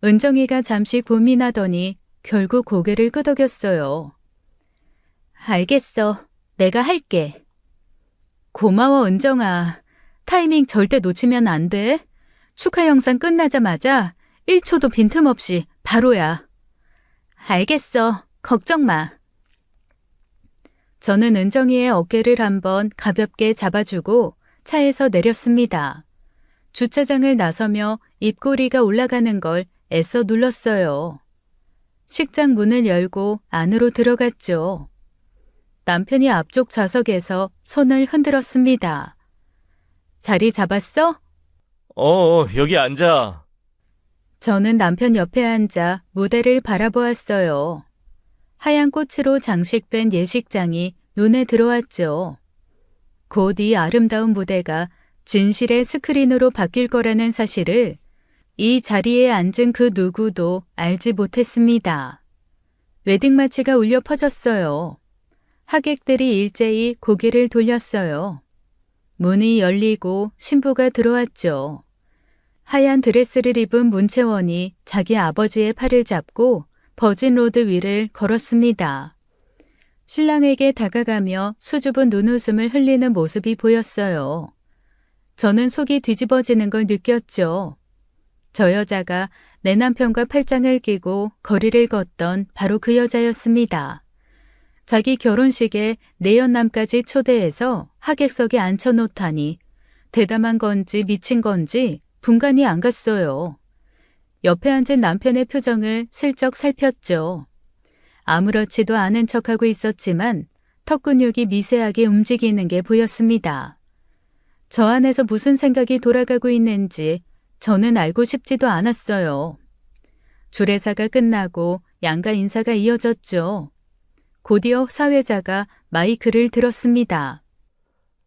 은정이가 잠시 고민하더니 결국 고개를 끄덕였어요. 알겠어. 내가 할게. 고마워, 은정아. 타이밍 절대 놓치면 안 돼. 축하 영상 끝나자마자 1초도 빈틈없이 바로야. 알겠어. 걱정 마. 저는 은정이의 어깨를 한번 가볍게 잡아주고 차에서 내렸습니다. 주차장을 나서며 입꼬리가 올라가는 걸 애써 눌렀어요. 식장 문을 열고 안으로 들어갔죠. 남편이 앞쪽 좌석에서 손을 흔들었습니다. 자리 잡았어? 여기 앉아. 저는 남편 옆에 앉아 무대를 바라보았어요. 하얀 꽃으로 장식된 예식장이 눈에 들어왔죠. 곧 이 아름다운 무대가 진실의 스크린으로 바뀔 거라는 사실을 이 자리에 앉은 그 누구도 알지 못했습니다. 웨딩마치가 울려 퍼졌어요. 하객들이 일제히 고개를 돌렸어요. 문이 열리고 신부가 들어왔죠. 하얀 드레스를 입은 문채원이 자기 아버지의 팔을 잡고 버진로드 위를 걸었습니다. 신랑에게 다가가며 수줍은 눈웃음을 흘리는 모습이 보였어요. 저는 속이 뒤집어지는 걸 느꼈죠. 저 여자가 내 남편과 팔짱을 끼고 거리를 걷던 바로 그 여자였습니다. 자기 결혼식에 내연남까지 초대해서 하객석에 앉혀놓다니 대담한 건지 미친 건지 분간이 안 갔어요. 옆에 앉은 남편의 표정을 슬쩍 살폈죠. 아무렇지도 않은 척하고 있었지만 턱 근육이 미세하게 움직이는 게 보였습니다. 저 안에서 무슨 생각이 돌아가고 있는지 저는 알고 싶지도 않았어요. 주례사가 끝나고 양가 인사가 이어졌죠. 곧이어 사회자가 마이크를 들었습니다.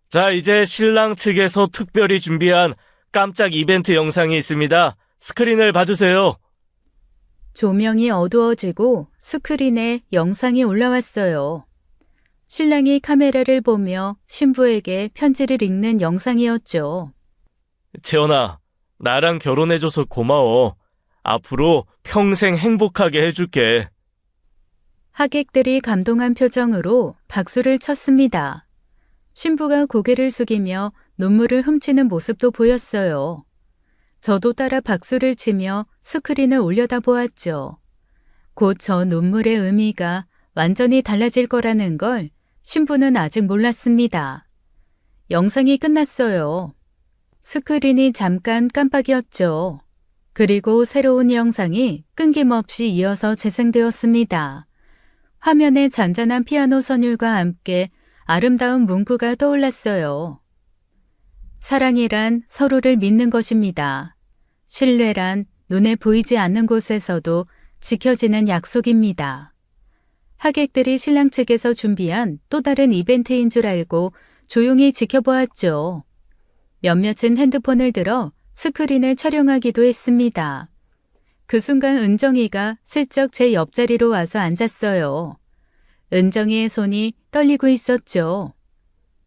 자, 이제 신랑 측에서 특별히 준비한 깜짝 이벤트 영상이 있습니다. 스크린을 봐주세요. 조명이 어두워지고 스크린에 영상이 올라왔어요. 신랑이 카메라를 보며 신부에게 편지를 읽는 영상이었죠. 채연아, 나랑 결혼해줘서 고마워. 앞으로 평생 행복하게 해줄게. 하객들이 감동한 표정으로 박수를 쳤습니다. 신부가 고개를 숙이며 눈물을 훔치는 모습도 보였어요. 저도 따라 박수를 치며 스크린을 올려다보았죠. 곧 저 눈물의 의미가 완전히 달라질 거라는 걸 신부는 아직 몰랐습니다. 영상이 끝났어요. 스크린이 잠깐 깜빡이었죠. 그리고 새로운 영상이 끊김없이 이어서 재생되었습니다. 화면에 잔잔한 피아노 선율과 함께 아름다운 문구가 떠올랐어요. 사랑이란 서로를 믿는 것입니다. 신뢰란 눈에 보이지 않는 곳에서도 지켜지는 약속입니다. 하객들이 신랑 측에서 준비한 또 다른 이벤트인 줄 알고 조용히 지켜보았죠. 몇몇은 핸드폰을 들어 스크린을 촬영하기도 했습니다. 그 순간 은정이가 슬쩍 제 옆자리로 와서 앉았어요. 은정이의 손이 떨리고 있었죠.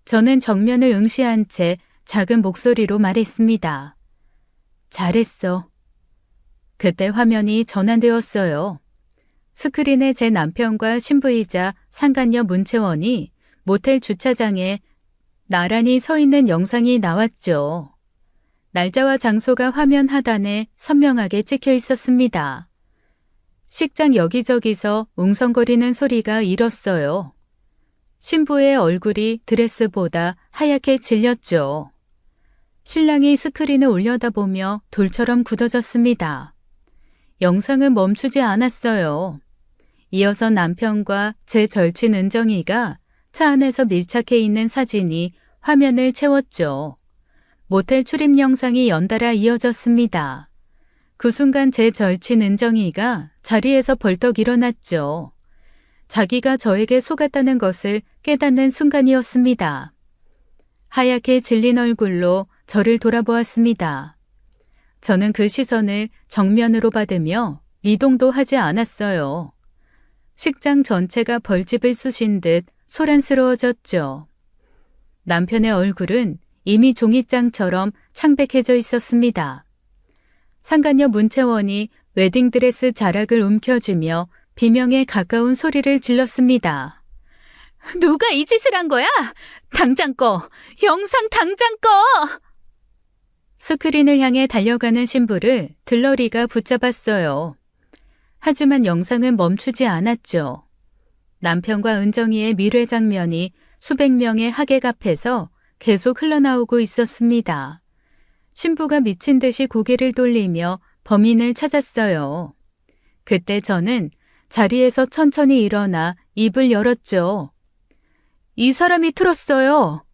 저는 정면을 응시한 채 작은 목소리로 말했습니다. 잘했어. 그때 화면이 전환되었어요. 스크린에 제 남편과 신부이자 상간녀 문채원이 모텔 주차장에 나란히 서 있는 영상이 나왔죠. 날짜와 장소가 화면 하단에 선명하게 찍혀 있었습니다. 식장 여기저기서 웅성거리는 소리가 일었어요. 신부의 얼굴이 드레스보다 하얗게 질렸죠. 신랑이 스크린을 올려다보며 돌처럼 굳어졌습니다. 영상은 멈추지 않았어요. 이어서 남편과 제 절친 은정이가 차 안에서 밀착해 있는 사진이 화면을 채웠죠. 모텔 출입 영상이 연달아 이어졌습니다. 그 순간 제 절친 은정이가 자리에서 벌떡 일어났죠. 자기가 저에게 속았다는 것을 깨닫는 순간이었습니다. 하얗게 질린 얼굴로 저를 돌아보았습니다. 저는 그 시선을 정면으로 받으며 미동도 하지 않았어요. 식장 전체가 벌집을 쑤신 듯 소란스러워졌죠. 남편의 얼굴은 이미 종이장처럼 창백해져 있었습니다. 상간녀 문채원이 웨딩드레스 자락을 움켜쥐며 비명에 가까운 소리를 질렀습니다. 누가 이 짓을 한 거야? 당장 꺼! 영상 당장 꺼! 스크린을 향해 달려가는 신부를 들러리가 붙잡았어요. 하지만 영상은 멈추지 않았죠. 남편과 은정이의 미래 장면이 수백 명의 하객 앞에서 계속 흘러나오고 있었습니다. 신부가 미친 듯이 고개를 돌리며 범인을 찾았어요. 그때 저는 자리에서 천천히 일어나 입을 열었죠. 이 사람이 틀었어요.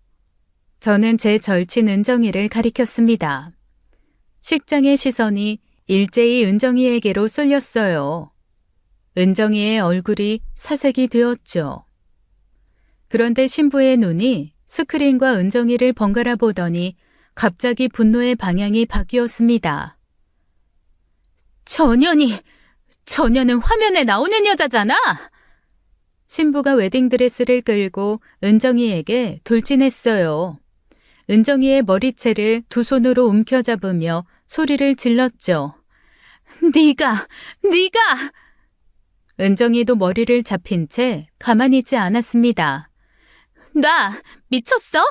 저는 제 절친 은정이를 가리켰습니다. 식장의 시선이 일제히 은정이에게로 쏠렸어요. 은정이의 얼굴이 사색이 되었죠. 그런데 신부의 눈이 스크린과 은정이를 번갈아 보더니 갑자기 분노의 방향이 바뀌었습니다. 저년은 화면에 나오는 여자잖아! 신부가 웨딩드레스를 끌고 은정이에게 돌진했어요. 은정이의 머리채를 두 손으로 움켜잡으며 소리를 질렀죠. 네가! 은정이도 머리를 잡힌 채 가만히 있지 않았습니다. 나 미쳤어?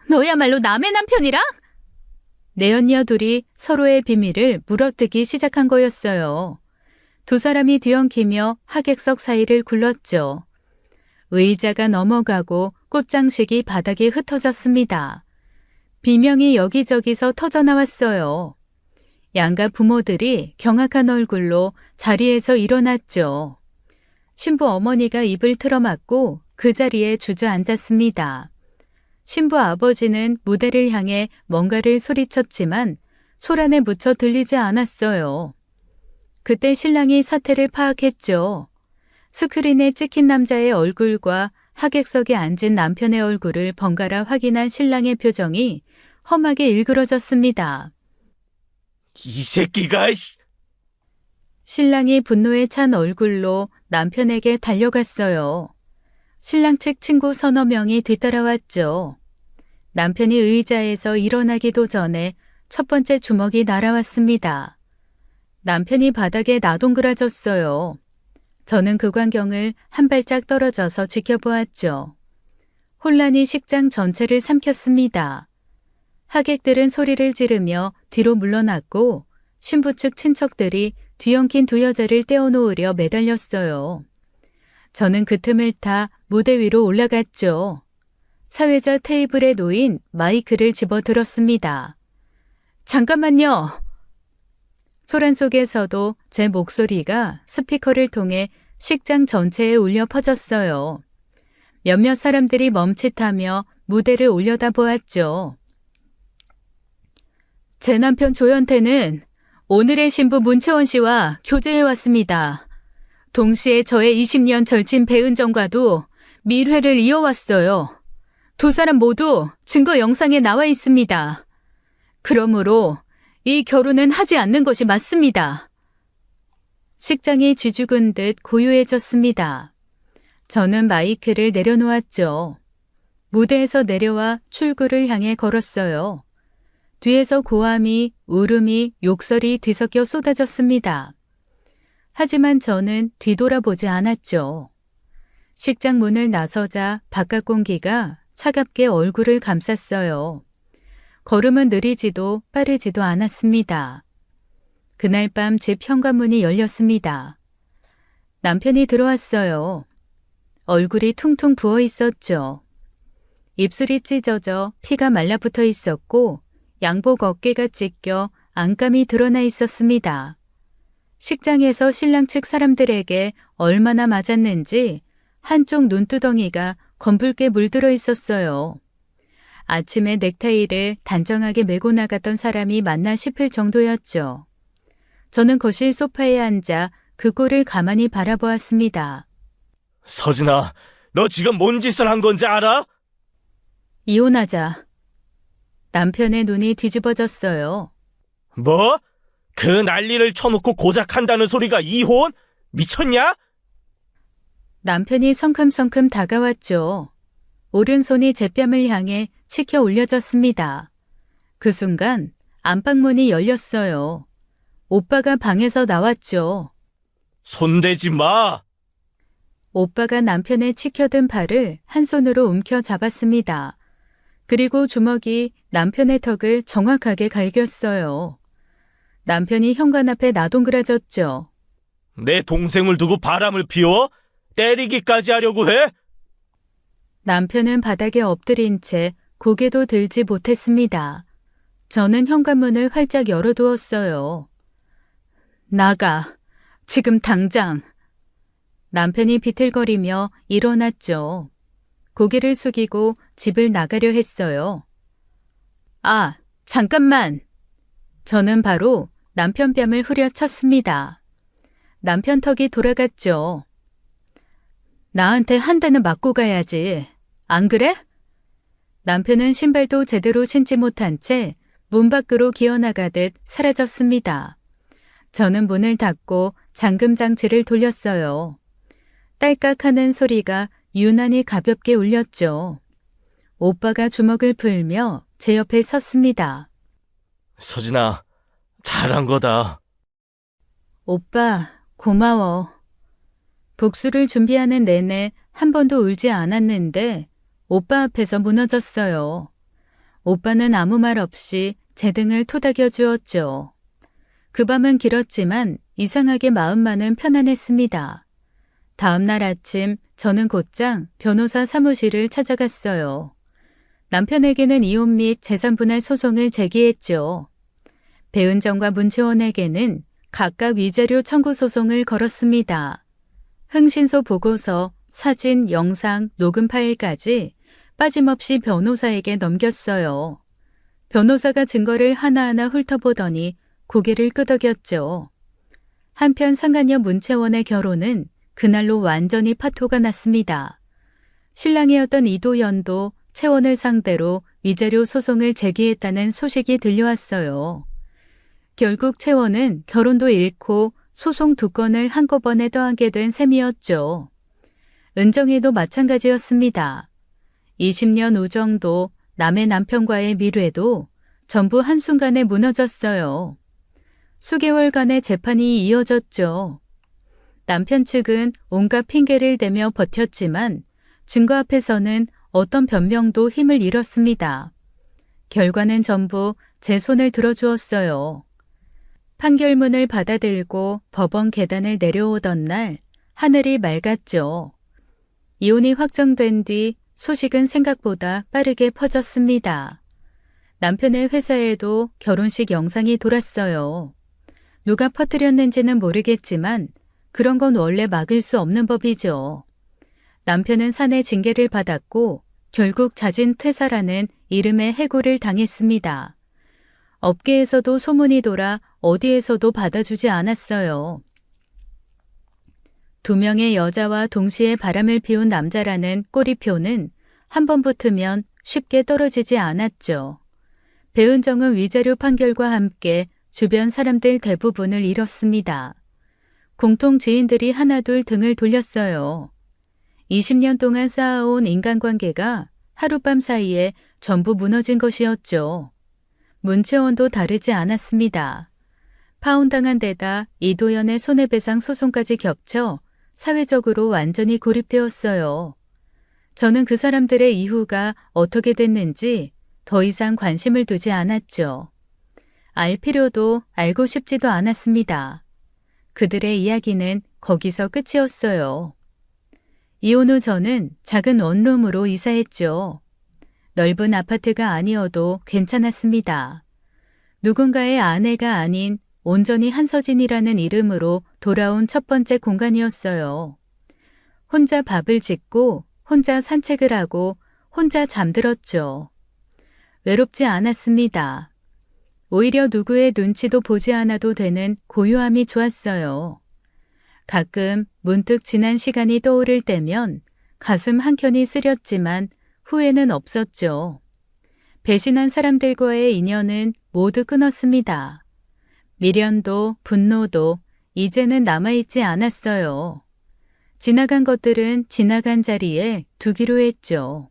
너야말로 남의 남편이랑? 내연녀 둘이 서로의 비밀을 물어뜯기 시작한 거였어요. 두 사람이 뒤엉키며 하객석 사이를 굴렀죠. 의자가 넘어가고 꽃장식이 바닥에 흩어졌습니다. 비명이 여기저기서 터져나왔어요. 양가 부모들이 경악한 얼굴로 자리에서 일어났죠. 신부 어머니가 입을 틀어막고 그 자리에 주저앉았습니다. 신부 아버지는 무대를 향해 뭔가를 소리쳤지만 소란에 묻혀 들리지 않았어요. 그때 신랑이 사태를 파악했죠. 스크린에 찍힌 남자의 얼굴과 하객석에 앉은 남편의 얼굴을 번갈아 확인한 신랑의 표정이 험하게 일그러졌습니다. 이 새끼가! 신랑이 분노에 찬 얼굴로 남편에게 달려갔어요. 신랑 측 친구 서너 명이 뒤따라왔죠. 남편이 의자에서 일어나기도 전에 첫 번째 주먹이 날아왔습니다. 남편이 바닥에 나동그라졌어요. 저는 그 광경을 한 발짝 떨어져서 지켜보았죠. 혼란이 식장 전체를 삼켰습니다. 하객들은 소리를 지르며 뒤로 물러났고 신부 측 친척들이 뒤엉킨 두 여자를 떼어놓으려 매달렸어요. 저는 그 틈을 타 무대 위로 올라갔죠. 사회자 테이블에 놓인 마이크를 집어들었습니다. 잠깐만요. 소란 속에서도 제 목소리가 스피커를 통해 식장 전체에 울려 퍼졌어요. 몇몇 사람들이 멈칫하며 무대를 올려다보았죠. 제 남편 조현태는 오늘의 신부 문채원 씨와 교제해 왔습니다. 동시에 저의 20년 절친 배은정과도 밀회를 이어왔어요. 두 사람 모두 증거 영상에 나와 있습니다. 그러므로 이 결혼은 하지 않는 것이 맞습니다. 식장이 쥐죽은 듯 고요해졌습니다. 저는 마이크를 내려놓았죠. 무대에서 내려와 출구를 향해 걸었어요. 뒤에서 고함이, 울음이, 욕설이 뒤섞여 쏟아졌습니다. 하지만 저는 뒤돌아보지 않았죠. 식장 문을 나서자 바깥 공기가 차갑게 얼굴을 감쌌어요. 걸음은 느리지도 빠르지도 않았습니다. 그날 밤 집 현관문이 열렸습니다. 남편이 들어왔어요. 얼굴이 퉁퉁 부어 있었죠. 입술이 찢어져 피가 말라붙어 있었고 양복 어깨가 찢겨 안감이 드러나 있었습니다. 식장에서 신랑 측 사람들에게 얼마나 맞았는지 한쪽 눈두덩이가 검붉게 물들어 있었어요. 아침에 넥타이를 단정하게 메고 나갔던 사람이 맞나 싶을 정도였죠. 저는 거실 소파에 앉아 그 꼴을 가만히 바라보았습니다. 서진아, 너 지금 뭔 짓을 한 건지 알아? 이혼하자. 남편의 눈이 뒤집어졌어요. 뭐? 그 난리를 쳐놓고 고작 한다는 소리가 이혼? 미쳤냐? 남편이 성큼성큼 다가왔죠. 오른손이 제 뺨을 향해 치켜 올려졌습니다. 그 순간 안방문이 열렸어요. 오빠가 방에서 나왔죠. 손대지 마! 오빠가 남편의 치켜든 팔을 한 손으로 움켜 잡았습니다. 그리고 주먹이 남편의 턱을 정확하게 갈겼어요. 남편이 현관 앞에 나동그라졌죠. 내 동생을 두고 바람을 피워? 때리기까지 하려고 해? 남편은 바닥에 엎드린 채 고개도 들지 못했습니다. 저는 현관문을 활짝 열어두었어요. 나가. 지금 당장. 남편이 비틀거리며 일어났죠. 고개를 숙이고 집을 나가려 했어요. 아, 잠깐만. 저는 바로 남편 뺨을 후려쳤습니다. 남편 턱이 돌아갔죠. 나한테 한 대는 맞고 가야지. 안 그래? 남편은 신발도 제대로 신지 못한 채 문 밖으로 기어나가듯 사라졌습니다. 저는 문을 닫고 잠금 장치를 돌렸어요. 딸깍하는 소리가 유난히 가볍게 울렸죠. 오빠가 주먹을 풀며 제 옆에 섰습니다. 서진아, 잘한 거다. 오빠, 고마워. 복수를 준비하는 내내 한 번도 울지 않았는데 오빠 앞에서 무너졌어요. 오빠는 아무 말 없이 제 등을 토닥여 주었죠. 그 밤은 길었지만 이상하게 마음만은 편안했습니다. 다음 날 아침 저는 곧장 변호사 사무실을 찾아갔어요. 남편에게는 이혼 및 재산분할 소송을 제기했죠. 배은정과 문채원에게는 각각 위자료 청구 소송을 걸었습니다. 흥신소 보고서, 사진, 영상, 녹음 파일까지 빠짐없이 변호사에게 넘겼어요. 변호사가 증거를 하나하나 훑어보더니 고개를 끄덕였죠. 한편 상간녀 문채원의 결혼은 그날로 완전히 파토가 났습니다. 신랑이었던 이도연도 채원을 상대로 위자료 소송을 제기했다는 소식이 들려왔어요. 결국 채원은 결혼도 잃고 소송 2건을 한꺼번에 떠안게 된 셈이었죠. 은정이도 마찬가지였습니다. 20년 우정도 남의 남편과의 밀회도 전부 한순간에 무너졌어요. 수개월간의 재판이 이어졌죠. 남편 측은 온갖 핑계를 대며 버텼지만 증거 앞에서는 어떤 변명도 힘을 잃었습니다. 결과는 전부 제 손을 들어주었어요. 판결문을 받아들고 법원 계단을 내려오던 날 하늘이 맑았죠. 이혼이 확정된 뒤 소식은 생각보다 빠르게 퍼졌습니다. 남편의 회사에도 결혼식 영상이 돌았어요. 누가 퍼뜨렸는지는 모르겠지만 그런 건 원래 막을 수 없는 법이죠. 남편은 사내 징계를 받았고 결국 자진 퇴사라는 이름의 해고를 당했습니다. 업계에서도 소문이 돌아 어디에서도 받아주지 않았어요. 2명의 여자와 동시에 바람을 피운 남자라는 꼬리표는 한 번 붙으면 쉽게 떨어지지 않았죠. 배은정은 위자료 판결과 함께 주변 사람들 대부분을 잃었습니다. 공통 지인들이 하나둘 등을 돌렸어요. 20년 동안 쌓아온 인간관계가 하룻밤 사이에 전부 무너진 것이었죠. 문채원도 다르지 않았습니다. 파혼당한 데다 이도연의 손해배상 소송까지 겹쳐 사회적으로 완전히 고립되었어요. 저는 그 사람들의 이후가 어떻게 됐는지 더 이상 관심을 두지 않았죠. 알 필요도 알고 싶지도 않았습니다. 그들의 이야기는 거기서 끝이었어요. 이혼 후 저는 작은 원룸으로 이사했죠. 넓은 아파트가 아니어도 괜찮았습니다. 누군가의 아내가 아닌 온전히 한서진이라는 이름으로 돌아온 첫 번째 공간이었어요. 혼자 밥을 짓고 혼자 산책을 하고 혼자 잠들었죠. 외롭지 않았습니다. 오히려 누구의 눈치도 보지 않아도 되는 고요함이 좋았어요. 가끔 문득 지난 시간이 떠오를 때면 가슴 한켠이 쓰렸지만 후회는 없었죠. 배신한 사람들과의 인연은 모두 끊었습니다. 미련도 분노도 이제는 남아있지 않았어요. 지나간 것들은 지나간 자리에 두기로 했죠.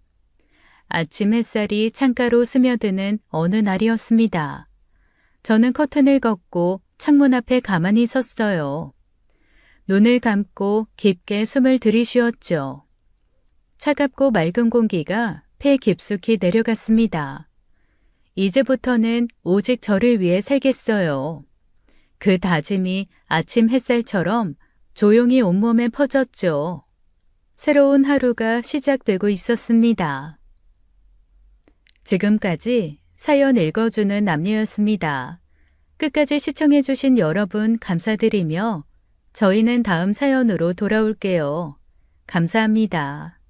아침 햇살이 창가로 스며드는 어느 날이었습니다. 저는 커튼을 걷고 창문 앞에 가만히 섰어요. 눈을 감고 깊게 숨을 들이쉬었죠. 차갑고 맑은 공기가 폐 깊숙이 내려갔습니다. 이제부터는 오직 저를 위해 살겠어요. 그 다짐이 아침 햇살처럼 조용히 온몸에 퍼졌죠. 새로운 하루가 시작되고 있었습니다. 지금까지 사연 읽어주는 남녀였습니다. 끝까지 시청해주신 여러분 감사드리며 저희는 다음 사연으로 돌아올게요. 감사합니다.